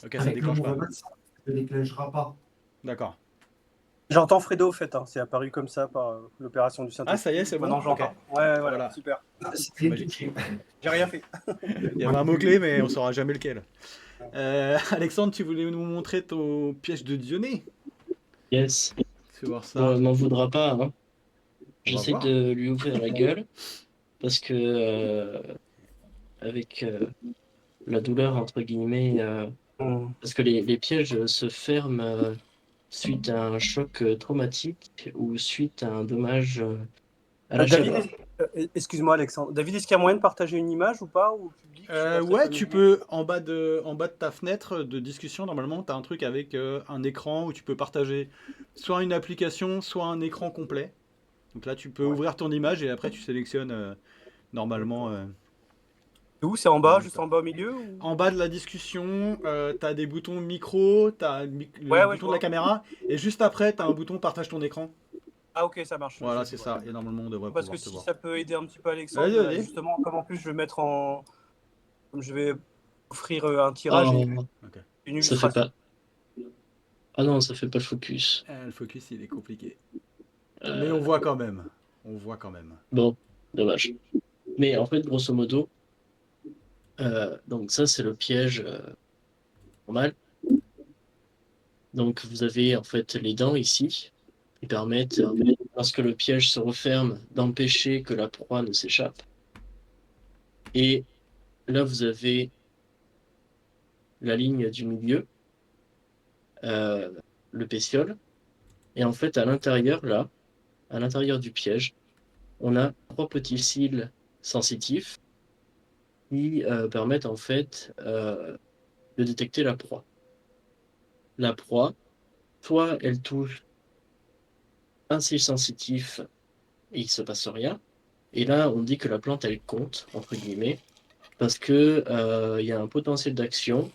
Ok, ça avec le déclenche pas. mouvement, ça ne déclenchera pas. D'accord. J'entends Fredo, au fait. C'est apparu comme ça par l'opération du Ah, Saint-Esprit. ça y est, c'est bon. Maintenant, j'entends. Ok. Ouais, voilà, Voilà. super. C'est bien Magique. touché. J'ai rien fait. Il y avait un mot-clé, mais on saura jamais lequel. Alexandre, tu voulais nous montrer ton piège de Dionée? Yes. Fais voir ça. Bon, m'en voudra pas, hein. On va J'essaie voir. de lui ouvrir la gueule parce que avec la douleur entre guillemets, parce que les pièges se ferment suite à un choc traumatique ou suite à un dommage à la David, chaleur. excuse-moi Alexandre. David, est-ce qu'il y a moyen de partager une image ou pas au public? Je suis pas très Ouais, tu familier. peux, en bas de ta fenêtre de discussion, normalement, tu as un truc avec un écran où tu peux partager soit une application, soit un écran complet. Donc là, tu peux Ouais. ouvrir ton image et après, tu sélectionnes normalement. C'est où? C'est en bas, juste en bas au milieu ou... En bas de la discussion, tu as des boutons micro, tu as le Ouais, je bouton de la vois. caméra, et juste après, tu as un bouton partage ton écran. Ah, ok, ça marche. Voilà, Je c'est vois. ça. Et normalement, on devrait Parce que pouvoir te si voir. ça peut aider un petit peu Alexandre, Vas-y. justement, comme en plus je vais mettre en. Comme je vais offrir un tirage et Oh, Ok. une ça fait illustration. pas. Ah non, ça fait pas le focus. Le focus, il est compliqué. Euh, Mais on voit quand même. On voit quand même. Bon, dommage. Mais en fait, grosso modo, donc ça c'est le piège normal. Donc vous avez en fait les dents ici qui permettent, lorsque le piège se referme, d'empêcher que la proie ne s'échappe. Et là vous avez la ligne du milieu, euh, le pétiole. Et en fait à l'intérieur là, à l'intérieur du piège, on a trois petits cils sensitifs qui permettent en fait de détecter la proie. La proie, soit elle touche un siège sensitif et il se passe rien. Et là, on dit que la plante, elle compte, entre guillemets, parce que il y a un potentiel d'action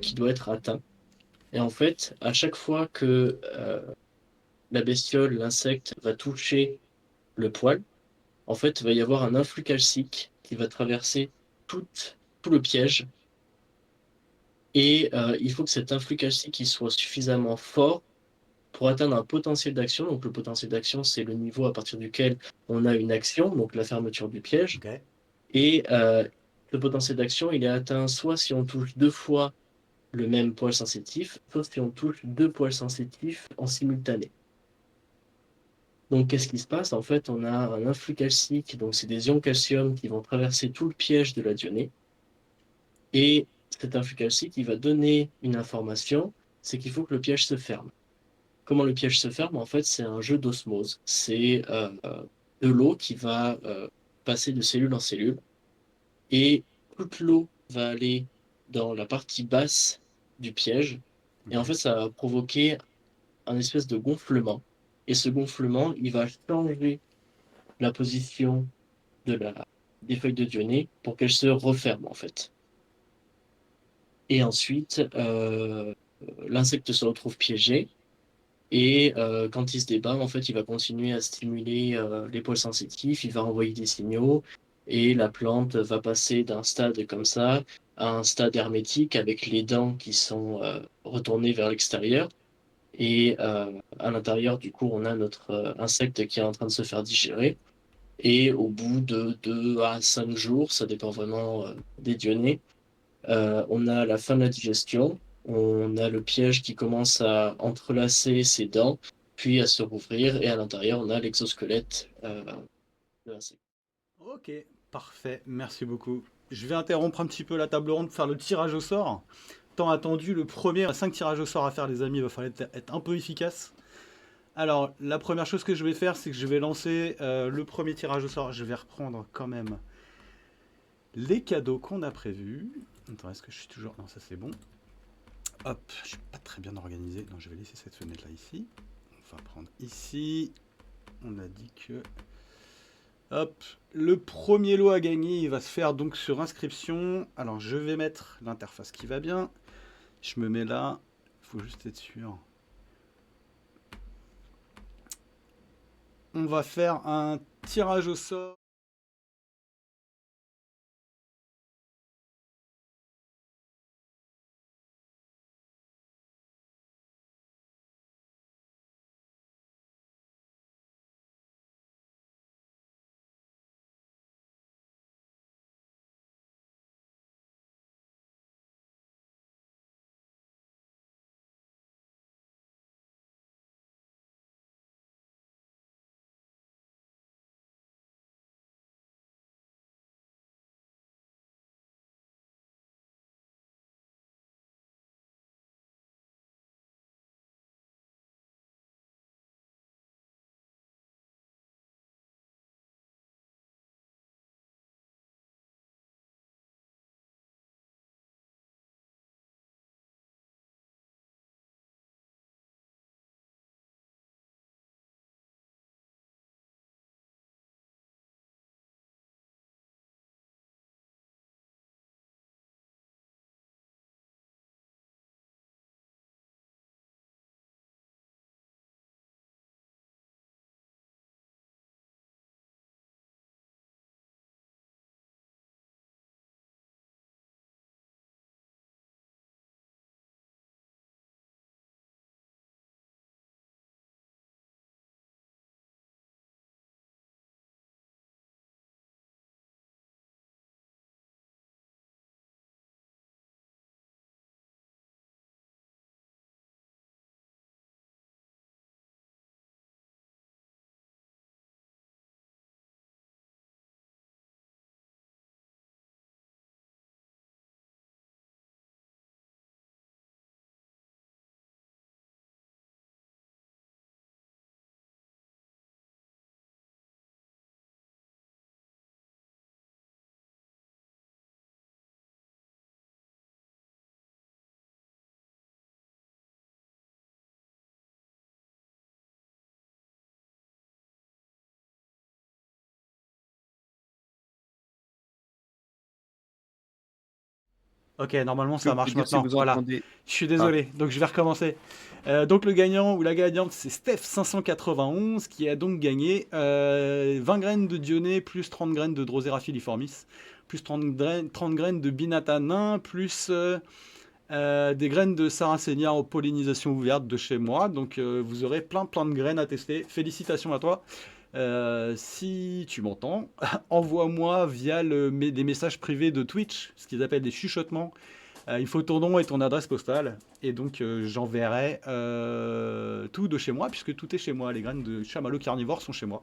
qui doit être atteint. Et en fait, à chaque fois que la bestiole, l'insecte, va toucher le poil, en fait, il va y avoir un influx calcique qui va traverser tout, tout le piège. Et il faut que cet influx calcique il soit suffisamment fort pour atteindre un potentiel d'action. Donc, le potentiel d'action, c'est le niveau à partir duquel on a une action, donc la fermeture du piège. Ok. Et le potentiel d'action, il est atteint soit si on touche 2 fois le même poil sensitif, soit si on touche 2 poils sensitifs en simultané. Donc, qu'est-ce qui se passe? En fait, on a un influx calcique, donc c'est des ions calcium qui vont traverser tout le piège de la dionée. Et cet influx calcique, il va donner une information, c'est qu'il faut que le piège se ferme. Comment le piège se ferme? En fait, c'est un jeu d'osmose. C'est de l'eau qui va passer de cellule en cellule. Et toute l'eau va aller dans la partie basse du piège. Et en Ok. fait, ça va provoquer un espèce de gonflement. Et ce gonflement, il va changer la position de des feuilles de Dionée pour qu'elles se referment, en fait. Et ensuite, l'insecte se retrouve piégé. Et quand il se débat, en fait, il va continuer à stimuler les poils sensitifs, il va envoyer des signaux, et la plante va passer d'un stade comme ça à un stade hermétique avec les dents qui sont retournées vers l'extérieur. Et à l'intérieur, du coup, on a notre insecte qui est en train de se faire digérer. Et au bout de 2 à 5 jours, ça dépend vraiment des dionnées, on a la fin de la digestion, on a le piège qui commence à entrelacer ses dents, puis à se rouvrir, et à l'intérieur, on a l'exosquelette de l'insecte. Ok, parfait, merci beaucoup. Je vais interrompre un petit peu la table ronde pour faire le tirage au sort. Tant attendu, le premier, 5 tirages au sort à faire, les amis, il va falloir être un peu efficace. Alors, la première chose que je vais faire, c'est que je vais lancer le premier tirage au sort. Je vais reprendre quand même les cadeaux qu'on a prévus. Attends, est-ce que je suis toujours... Non, ça c'est bon. Hop, je suis pas très bien organisé. Donc je vais laisser cette fenêtre là ici. On va prendre ici. On a dit que... Hop, le premier lot à gagner, il va se faire donc sur inscription. Alors je vais mettre l'interface qui va bien. Je me mets là. Il faut juste être sûr. On va faire un tirage au sort. Ok, normalement Je ça peux marche vous dire si maintenant. vous Voilà. entendez. Je suis Ah, désolé, donc je vais recommencer. Donc le gagnant ou la gagnante, c'est Steph591 qui a donc gagné 20 graines de Dionée plus 30 graines de Drosera filiformis, plus 30 graines de Binata nain, plus des graines de Sarracenia en pollinisation ouverte de chez moi. Donc vous aurez plein de graines à tester. Félicitations à toi. Si tu m'entends, envoie-moi via des messages privés de Twitch, ce qu'ils appellent des chuchotements. Il faut ton nom et ton adresse postale. Et donc j'enverrai tout de chez moi, puisque tout est chez moi. Les graines de chamallow carnivore sont chez moi.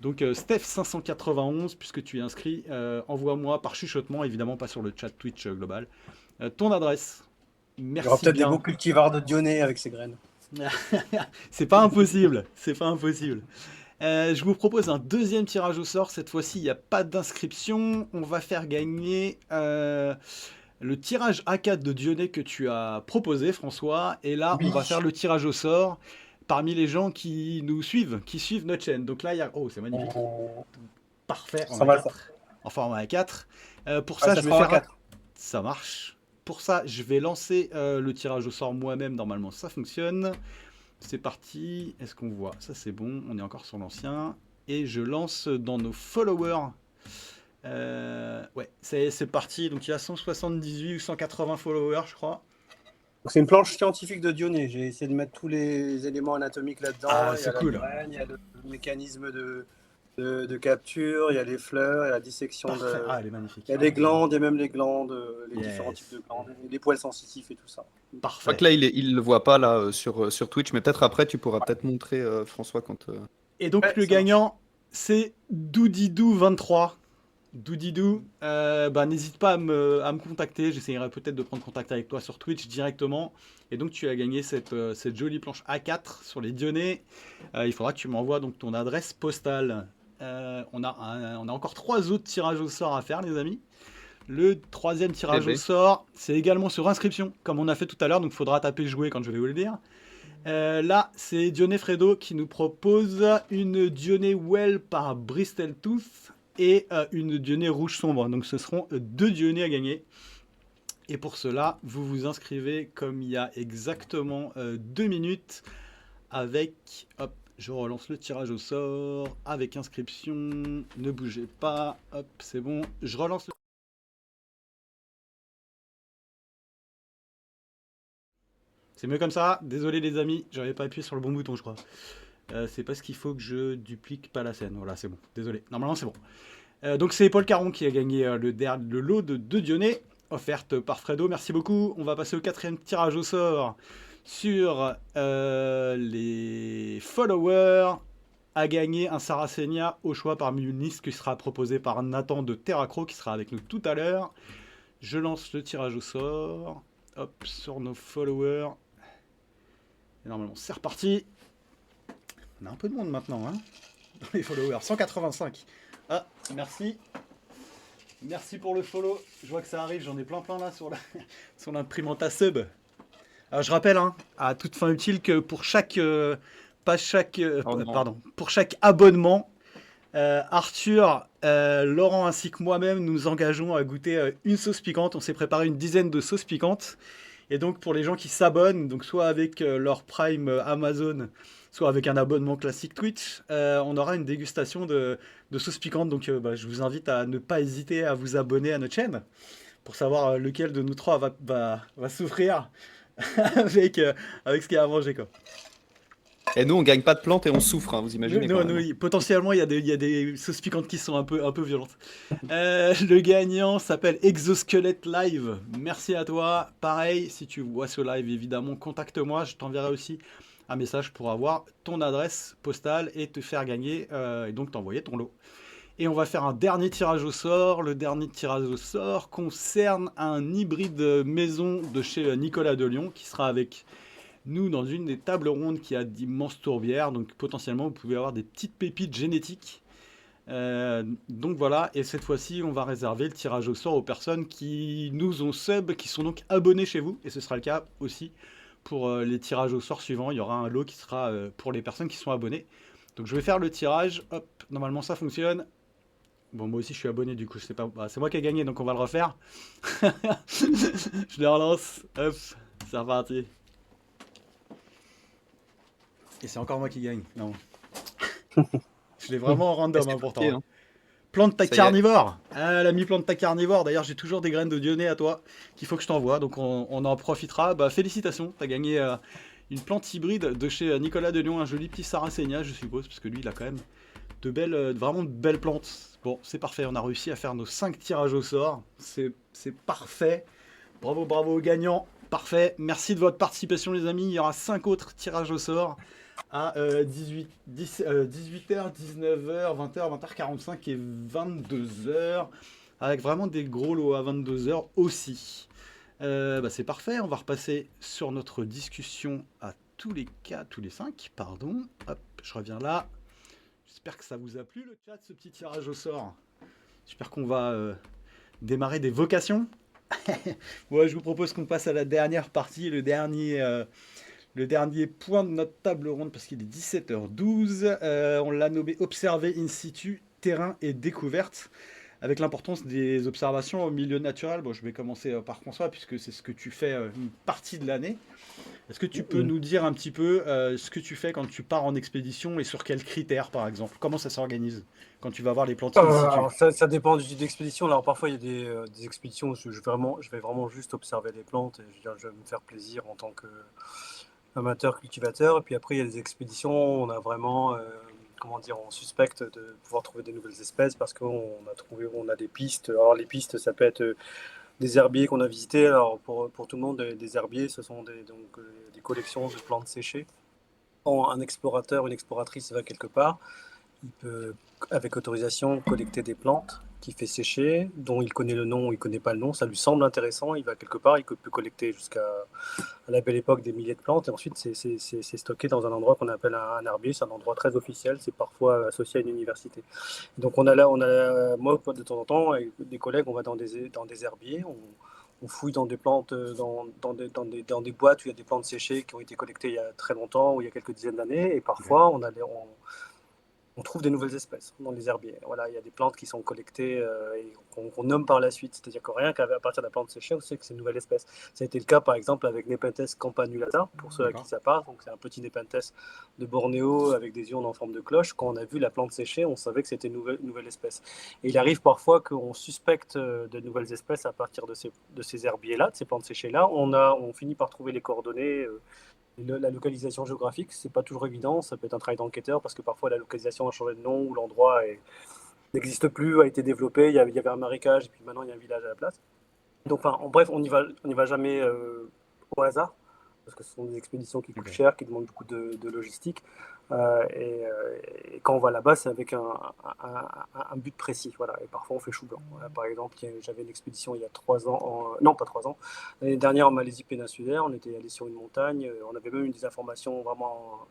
Donc Steph591, puisque tu es inscrit, envoie-moi par chuchotement, évidemment pas sur le chat Twitch global, ton adresse. Il y aura Merci peut-être des beaux bien. cultivars de Dionée avec ces graines. C'est pas impossible, c'est pas impossible. Je vous propose un deuxième tirage au sort. Cette fois-ci, il n'y a pas d'inscription. On va faire gagner le tirage A4 de Dionée que tu as proposé, François. Et là, Oui. on va faire le tirage au sort parmi les gens qui nous suivent, qui suivent notre chaîne. Donc là, il y a... Oh, c'est magnifique. Parfait, en Ça va, ça. A4. En format A4. Pour Ah, ça, ça je vais sera faire... un 4. Ça marche. Pour ça, je vais lancer le tirage au sort moi-même. Normalement, ça fonctionne. C'est parti. Est-ce qu'on voit? Ça, c'est bon. On est encore sur l'ancien. Et je lance dans nos followers. Ouais, c'est parti. Donc, il y a 178 ou 180 followers, je crois. Donc, c'est une planche scientifique de Dionée. J'ai essayé de mettre tous les éléments anatomiques là-dedans. Ah, Il y c'est a la cool. graine, il y a le mécanisme de capture, il y a les fleurs, il y a la dissection Parfait. de... Ah, elle est magnifique. Il y a les glandes, il y a même les glandes, les Yes. différents types de glandes, les poils sensitifs et tout ça. je crois Parfait. que là, il le voit pas là sur Twitch, mais peut-être après, tu pourras peut-être montrer François quand. Et donc, Ouais, le ça gagnant, c'est Doudidou23. Doudidou, n'hésite pas à me contacter. J'essayerai peut-être de prendre contact avec toi sur Twitch directement. Et donc, tu as gagné cette jolie planche A4 sur les Dionnées. Il faudra que tu m'envoies donc ton adresse postale. On a encore 3 autres tirages au sort à faire, les amis. Le troisième tirage Eh au ben. sort, c'est également sur inscription, comme on a fait tout à l'heure. Donc, il faudra taper jouer quand je vais vous le dire. Là, c'est Dionée Fredo qui nous propose une Dionée Well par Bristol Tooth et une Dionée Rouge Sombre. Donc ce seront 2 Dionnées à gagner. Et pour cela, vous vous inscrivez comme il y a exactement 2 minutes avec... Hop, je relance le tirage au sort avec inscription. Ne bougez pas. Hop, c'est bon. Je relance le... C'est mieux comme ça. Désolé les amis, j'avais pas appuyé sur le bon bouton, je crois. C'est parce qu'il faut que je duplique pas la scène. Voilà, c'est bon. Désolé. Normalement, c'est bon. Donc, c'est Paul Caron qui a gagné le lot de 2 Dionnées, offerte par Fredo. Merci beaucoup. On va passer au 4e tirage au sort sur les followers. A gagné un Sarracenia au choix parmi une liste qui sera proposée par Nathan de Terracro qui sera avec nous tout à l'heure. Je lance le tirage au sort. Hop, sur nos followers. Et normalement, c'est reparti. On a un peu de monde maintenant, hein, dans les followers. 185. Ah, merci. Merci pour le follow. Je vois que ça arrive, j'en ai plein là sur l'imprimante à sub. Alors, je rappelle, hein, à toute fin utile, que pour chaque... pour chaque abonnement, Arthur, Laurent ainsi que moi-même, nous engageons à goûter une sauce piquante. On s'est préparé une dizaine de sauces piquantes. Et donc, pour les gens qui s'abonnent, donc soit avec leur Prime Amazon, soit avec un abonnement classique Twitch, on aura une dégustation de sauces piquantes. Donc, je vous invite à ne pas hésiter à vous abonner à notre chaîne pour savoir lequel de nous trois va souffrir avec ce qu'il y a à manger, quoi. Et nous, on gagne pas de plantes et on souffre, hein, vous imaginez quand même. Potentiellement, il y a des sauces piquantes qui sont un peu violentes. Le gagnant s'appelle Exosquelette Live. Merci à toi. Pareil, si tu vois ce live, évidemment, contacte-moi. Je t'enverrai aussi un message pour avoir ton adresse postale et te faire gagner, et donc t'envoyer ton lot. Et on va faire un dernier tirage au sort. Le dernier tirage au sort concerne un hybride maison de chez Nicolas de Lyon qui sera avec nous dans une des tables rondes qui a d'immenses tourbières. Donc potentiellement, vous pouvez avoir des petites pépites génétiques. Donc voilà, et cette fois-ci, on va réserver le tirage au sort aux personnes qui nous ont sub, qui sont donc abonnés chez vous. Et ce sera le cas aussi pour les tirages au sort suivants. Il y aura un lot qui sera pour les personnes qui sont abonnées. Donc je vais faire le tirage. Hop, normalement ça fonctionne. Bon, moi aussi, je suis abonné, du coup, je sais pas. Bah, c'est moi qui ai gagné, donc on va le refaire. Je les relance. Hop, c'est reparti. Et c'est encore moi qui gagne. Non. Je l'ai vraiment en Et random, c'est hein, parti, pourtant. hein. Plante ta Ça y est. carnivore. Ah, l'ami plante ta carnivore. D'ailleurs, j'ai toujours des graines de Dionée à toi qu'il faut que je t'envoie. Donc, on en profitera. Bah, félicitations. T'as gagné une plante hybride de chez Nicolas de Lyon. Un joli petit Sarracenia, je suppose. Parce que lui, il a quand même vraiment de belles plantes. Bon, c'est parfait. On a réussi à faire nos 5 tirages au sort. C'est parfait. Bravo, bravo aux gagnants. Parfait. Merci de votre participation, les amis. Il y aura 5 autres tirages au sort à 18h, 19h, 20h, 20h45 et 22h. Avec vraiment des gros lots à 22h aussi. Bah, c'est parfait. On va repasser sur notre discussion à tous les 5. Pardon. Hop, je reviens là. J'espère que ça vous a plu le chat, ce petit tirage au sort. J'espère qu'on va démarrer des vocations. Ouais, je vous propose qu'on passe à la dernière partie, le dernier point de notre table ronde, parce qu'il est 17h12. On l'a nommé Observer in situ, terrain et découverte, avec l'importance des observations au milieu naturel. Bon, je vais commencer par François, puisque c'est ce que tu fais une partie de l'année. Est-ce que tu peux nous dire un petit peu ce que tu fais quand tu pars en expédition et sur quels critères, par exemple? Comment ça s'organise quand tu vas voir les plantes in situ? Alors ça dépend du type d'expédition. Alors parfois il y a des expéditions où je vais vraiment juste observer les plantes et je vais me faire plaisir en tant que amateur cultivateur. Et puis après il y a des expéditions où on a vraiment comment dire, on suspecte de pouvoir trouver des nouvelles espèces parce on a des pistes. Alors les pistes ça peut être des herbiers qu'on a visités. Alors pour tout le monde des herbiers ce sont des collections de plantes séchées. Quand un explorateur, une exploratrice va quelque part, il peut, avec autorisation, collecter des plantes qu'il fait sécher, dont il connaît le nom ou il ne connaît pas le nom. Ça lui semble intéressant. Il va quelque part, il peut collecter jusqu'à la belle époque des milliers de plantes. Et ensuite, c'est stocké dans un endroit qu'on appelle un herbier. C'est un endroit très officiel. C'est parfois associé à une université. Donc moi, de temps en temps, avec des collègues, on va dans des herbiers. On fouille dans des plantes, dans des boîtes où il y a des plantes séchées qui ont été collectées il y a très longtemps ou il y a quelques dizaines d'années. Et parfois, on trouve des nouvelles espèces dans les herbiers. Voilà, il y a des plantes qui sont collectées et qu'on nomme par la suite. C'est-à-dire que rien qu'à partir de la plante séchée, on sait que c'est une nouvelle espèce. Ça a été le cas, par exemple, avec Nepenthes campanulata, pour ceux à qui ça parle. Donc, c'est un petit Nepenthes de Bornéo avec des urnes en forme de cloche. Quand on a vu la plante séchée, on savait que c'était une nouvelle espèce. Et il arrive parfois qu'on suspecte de nouvelles espèces à partir de ces herbiers-là, de ces plantes séchées-là. On finit par trouver les coordonnées. La localisation géographique, c'est pas toujours évident. Ça peut être un travail d'enquêteur parce que parfois la localisation a changé de nom ou l'endroit n'existe plus, a été développé. Il y avait un marécage et puis maintenant il y a un village à la place. Donc, en bref, on n'y va jamais au hasard parce que ce sont des expéditions qui coûtent cher, qui demandent beaucoup de logistique. Et quand on va là-bas, c'est avec un but précis. Voilà. Et parfois, on fait chou blanc. Voilà, par exemple, j'avais une expédition il y a 3 ans, non pas 3 ans, l'année dernière en Malaisie péninsulaire. On était allé sur une montagne. On avait même eu des informations vraiment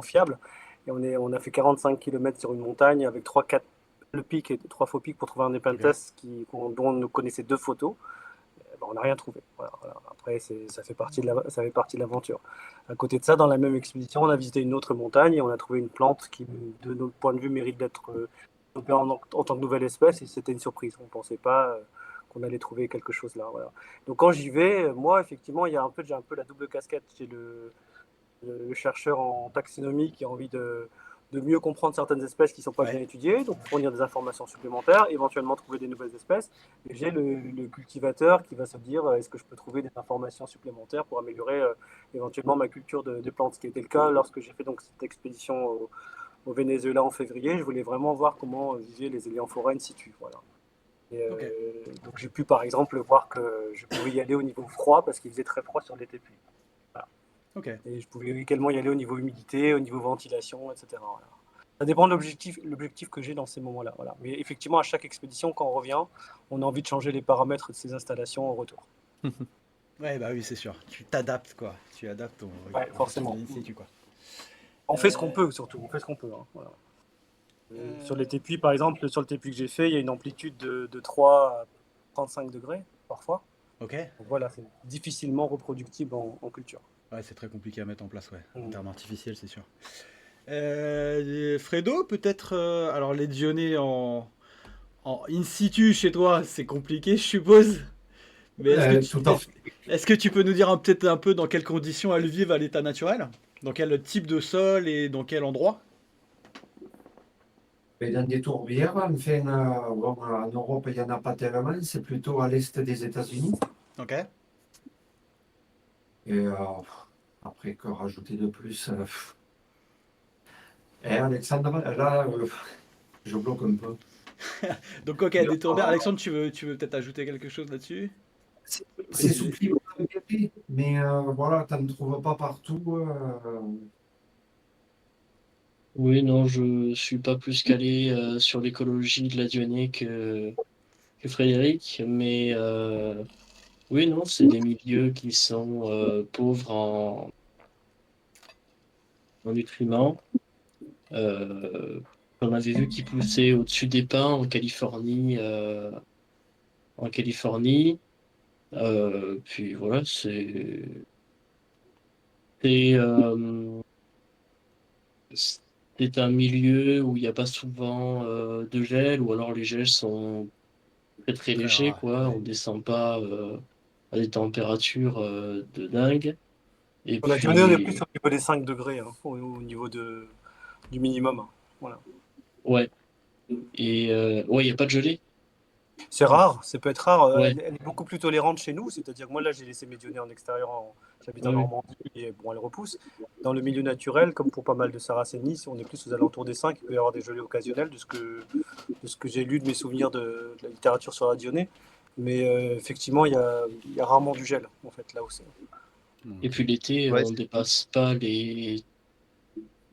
fiables. Et on a fait 45 km sur une montagne avec 3-4 le pic et 3 faux pics pour trouver un Nepenthes dont on ne connaissait 2 photos. On n'a rien trouvé. Voilà. Après, ça fait partie de l'aventure. À côté de ça, dans la même expédition, on a visité une autre montagne et on a trouvé une plante qui, de notre point de vue, mérite d'être développée en tant que nouvelle espèce. Et c'était une surprise. On ne pensait pas qu'on allait trouver quelque chose là. Voilà. Donc quand j'y vais, moi, effectivement, j'ai un peu la double casquette. J'ai le chercheur en taxinomie qui a envie de mieux comprendre certaines espèces qui ne sont pas bien étudiées, donc fournir des informations supplémentaires, éventuellement trouver des nouvelles espèces. Et j'ai le cultivateur qui va se dire est-ce que je peux trouver des informations supplémentaires pour améliorer éventuellement ma culture de plantes, ce qui était le cas lorsque j'ai fait donc cette expédition au Venezuela en février. Je voulais vraiment voir comment vivaient les éléphants forêts in situ. Voilà. Donc j'ai pu par exemple voir que je pouvais y aller au niveau froid parce qu'il faisait très froid sur l'été pluie. Et je pouvais également y aller au niveau humidité, au niveau ventilation, etc. Voilà. Ça dépend de l'objectif que j'ai dans ces moments-là. Voilà. Mais effectivement, à chaque expédition, quand on revient, on a envie de changer les paramètres de ces installations au retour. Ouais, bah oui, c'est sûr. Tu t'adaptes, quoi. Tu adaptes ton forcément. Quoi. On fait ce qu'on peut, surtout. On fait ce qu'on peut. Hein. Voilà. Sur les tépuis, par exemple, sur le tépuis que j'ai fait, il y a une amplitude de 3 à 35 degrés, parfois. Ok. Donc voilà, c'est difficilement reproductible en culture. Ouais, c'est très compliqué à mettre en place, en termes artificiels, c'est sûr. Fredo, peut-être. Alors, les Dionnées en in situ chez toi, c'est compliqué, je suppose. Mais Tout à fait. est-ce que tu peux nous dire peut-être un peu dans quelles conditions elles vivent à l'état naturel? Dans quel type de sol et dans quel endroit? Mais dans des tourbières, enfin, bon, en Europe, il n'y en a pas tellement, c'est plutôt à l'est des États-Unis. Ok. Et après, que rajouter de plus Et Alexandre, là, je bloque un peu. Donc, ok, des tourbières. Alexandre, tu veux peut-être ajouter quelque chose là-dessus? C'est sous Préciser. climat tempéré, mais voilà, tu ne trouves pas partout. Oui, non, je suis pas plus calé sur l'écologie de la Dionée que Frédéric, mais oui, non, c'est des milieux qui sont pauvres en nutriments. On avait vu qui poussaient au-dessus des pins en Californie. Puis voilà, c'est, euh, c'est un milieu où il n'y a pas souvent de gel, ou alors les gels sont très très Très légers, rare. quoi. Ouais. On descend pas à des températures de dingue. Et On a diminué, on est plus puis, au niveau des 5 degrés, hein, au niveau du minimum, hein. Voilà. ouais. Et ouais, il n'y a pas de gelée. C'est rare, ça peut être rare. Ouais, Elle est beaucoup plus tolérante chez nous. C'est-à-dire que moi, là, j'ai laissé mes dionnées en extérieur. J'habite en ouais, Normandie et bon, elles repoussent. Dans le milieu naturel, comme pour pas mal de sarracénies, on est plus aux alentours des 5. Il peut y avoir des gelées occasionnelles de ce que j'ai lu de mes souvenirs de la littérature sur la dionée. Mais effectivement, il y a rarement du gel, en fait, là aussi. et Ok. puis l'été, Ouais, on dépasse pas les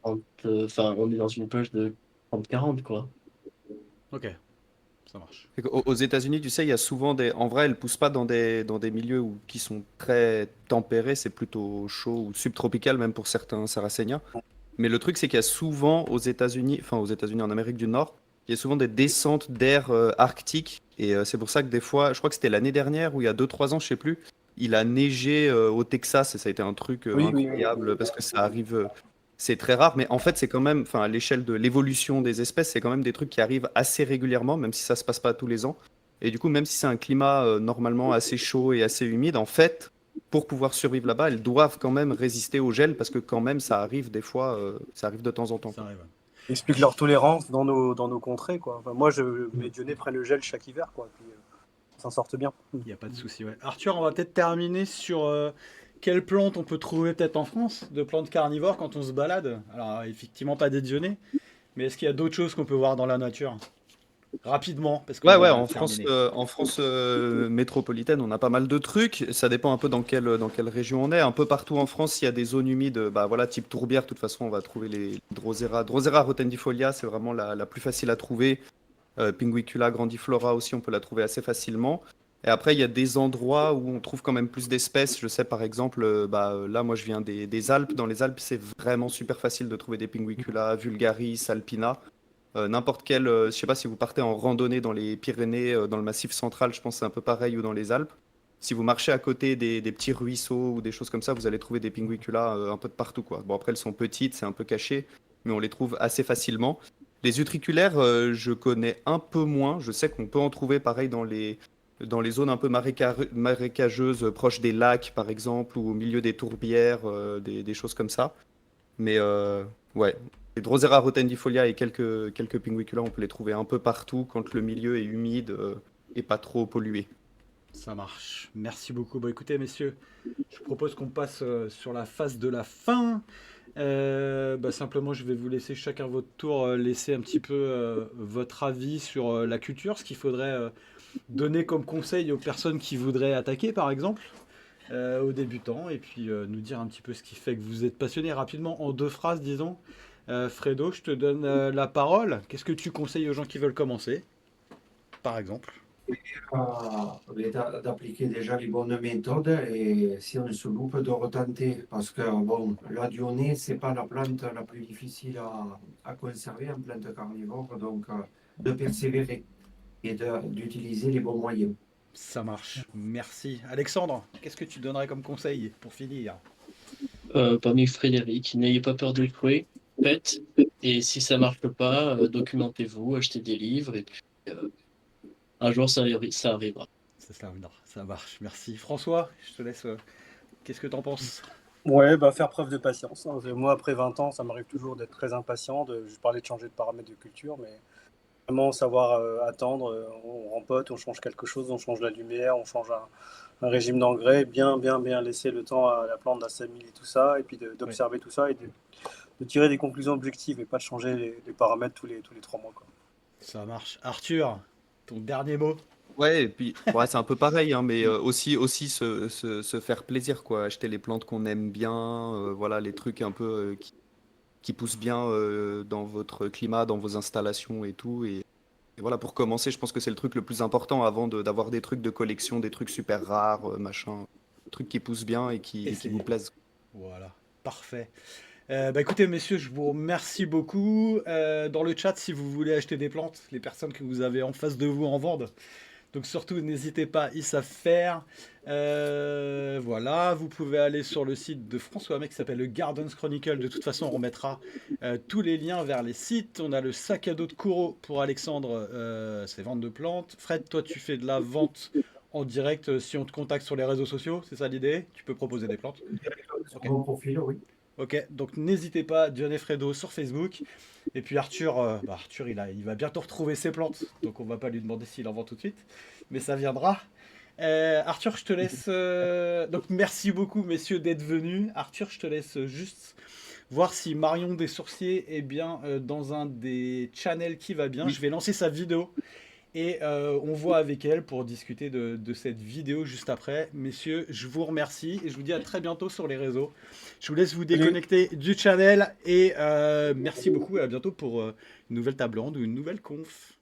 30, enfin, on est dans une plage de 30-40, quoi. Ok, ça marche. Aux États-Unis, tu sais, il y a souvent des. En vrai, elles poussent pas dans des milieux qui sont très tempérés, c'est plutôt chaud ou subtropical, même pour certains Sarracéniens. Mais le truc, c'est qu'il y a souvent aux États-Unis, enfin aux États-Unis, en Amérique du Nord, il y a souvent des descentes d'air arctique. Et c'est pour ça que des fois, je crois que c'était l'année dernière ou il y a 2 3 ans, je sais plus, il a neigé au Texas et ça a été un truc Oui, oui, oui. incroyable parce que ça arrive. C'est très rare, mais en fait, c'est quand même, enfin, à l'échelle de l'évolution des espèces, c'est quand même des trucs qui arrivent assez régulièrement, même si ça se passe pas tous les ans. Et du coup, même si c'est un climat normalement assez chaud et assez humide, en fait, pour pouvoir survivre là-bas, elles doivent quand même résister au gel parce que quand même, ça arrive des fois, ça arrive de temps en temps, Ça quoi. arrive. Explique leur tolérance dans nos contrées, quoi. Enfin, moi, mes dionnées prennent le gel chaque hiver, quoi. Puis, ils s'en sortent bien. Il n'y a pas de souci. Ouais. Arthur, on va peut-être terminer sur quelles plantes on peut trouver peut-être en France, de plantes carnivores quand on se balade. Alors, effectivement, pas des Dionnées, mais est-ce qu'il y a d'autres choses qu'on peut voir dans la nature? Rapidement, parce qu'on Ouais, ouais, doit terminer. En France métropolitaine, on a pas mal de trucs. Ça dépend un peu dans quelle région on est. Un peu partout en France, il y a des zones humides, bah voilà, type tourbière. De toute façon, on va trouver les Drosera. Drosera rotendifolia, c'est vraiment la plus facile à trouver. Pinguicula grandiflora aussi, on peut la trouver assez facilement. Et après, il y a des endroits où on trouve quand même plus d'espèces. Je sais par exemple, là, moi je viens des Alpes. Dans les Alpes, c'est vraiment super facile de trouver des Pinguicula, vulgaris, alpina. N'importe quel, je sais pas si vous partez en randonnée dans les Pyrénées, dans le Massif central, je pense que c'est un peu pareil, ou dans les Alpes. Si vous marchez à côté des petits ruisseaux ou des choses comme ça, vous allez trouver des pinguiculas un peu de partout, quoi. Bon, après, elles sont petites, c'est un peu caché, mais on les trouve assez facilement. Les utriculaires, je connais un peu moins. Je sais qu'on peut en trouver pareil dans les zones un peu marécageuses, proches des lacs, par exemple, ou au milieu des tourbières, des choses comme ça. Mais ouais, les Drosera rotendifolia et quelques pinguicula, on peut les trouver un peu partout quand le milieu est humide et pas trop pollué. Ça marche. Merci beaucoup. Bon, écoutez, messieurs, je propose qu'on passe sur la phase de la fin. Simplement, je vais vous laisser chacun votre tour laisser un petit peu votre avis sur la culture, ce qu'il faudrait donner comme conseil aux personnes qui voudraient attaquer, par exemple, aux débutants, et puis nous dire un petit peu ce qui fait que vous êtes passionné rapidement, en 2 phrases, disons. Fredo, je te donne la parole. Qu'est-ce que tu conseilles aux gens qui veulent commencer, par exemple? D'appliquer déjà les bonnes méthodes et si on se loupe de retenter parce que bon, la dionée, c'est pas la plante la plus difficile à conserver en plante carnivore, donc de persévérer et d'utiliser les bons moyens. Ça marche. Merci. Alexandre, qu'est-ce que tu donnerais comme conseil pour finir? Parmi Frédéric, n'ayez pas peur d'échouer. faites. Et si ça marche pas, documentez-vous, achetez des livres et puis un jour ça arrivera. Ça, ça marche. Merci. François, je te laisse. Qu'est-ce que t'en penses? Ouais, bah, faire preuve de patience, hein. Moi, après 20 ans, ça m'arrive toujours d'être très impatient. Je parlais de changer de paramètres de culture, mais vraiment savoir attendre. On rempote, on change quelque chose, on change la lumière, on change un régime d'engrais. Bien laisser le temps à la plante d'assimiler tout ça, et puis Oui, d'observer tout ça et de tirer des conclusions objectives et pas de changer les paramètres tous les 3 mois, quoi. ça marche. Arthur, ton dernier mot? Ouais, et puis ouais, c'est un peu pareil, hein, mais aussi se faire plaisir, quoi. Acheter les plantes qu'on aime bien, voilà, les trucs un peu qui poussent bien dans votre climat, dans vos installations et tout. Et voilà, pour commencer, je pense que c'est le truc le plus important avant d'avoir des trucs de collection, des trucs super rares, machin, des trucs qui poussent bien et qui vous Essayez. plaisent. Voilà. Parfait. Bah écoutez, messieurs, je vous remercie beaucoup. Dans le chat, si vous voulez acheter des plantes, les personnes que vous avez en face de vous en vendent. Donc surtout, n'hésitez pas, ils savent faire. Voilà, vous pouvez aller sur le site de François Hamé qui s'appelle le Gardens Chronicle. De toute façon, on remettra tous les liens vers les sites. On a le sac à dos de Kouro pour Alexandre, c'est vente de plantes. Fred, toi, tu fais de la vente en direct si on te contacte sur les réseaux sociaux, c'est ça l'idée? Tu peux proposer des plantes. Sur Ok. mon profil, oui. Ok, donc n'hésitez pas, Dion et Fredo sur Facebook. Et puis Arthur, Arthur il va bientôt retrouver ses plantes, donc on va pas lui demander s'il en vend tout de suite, mais ça viendra. Arthur, je te laisse. Donc merci beaucoup, messieurs, d'être venus. Arthur, je te laisse juste voir si Marion des Sourciers est bien dans un des channels qui va bien. Oui. Je vais lancer sa vidéo et on voit avec elle pour discuter de cette vidéo juste après. Messieurs, je vous remercie et je vous dis à très bientôt sur les réseaux. Je vous laisse vous Salut. déconnecter du channel et merci beaucoup et à bientôt pour une nouvelle table ronde ou une nouvelle conf.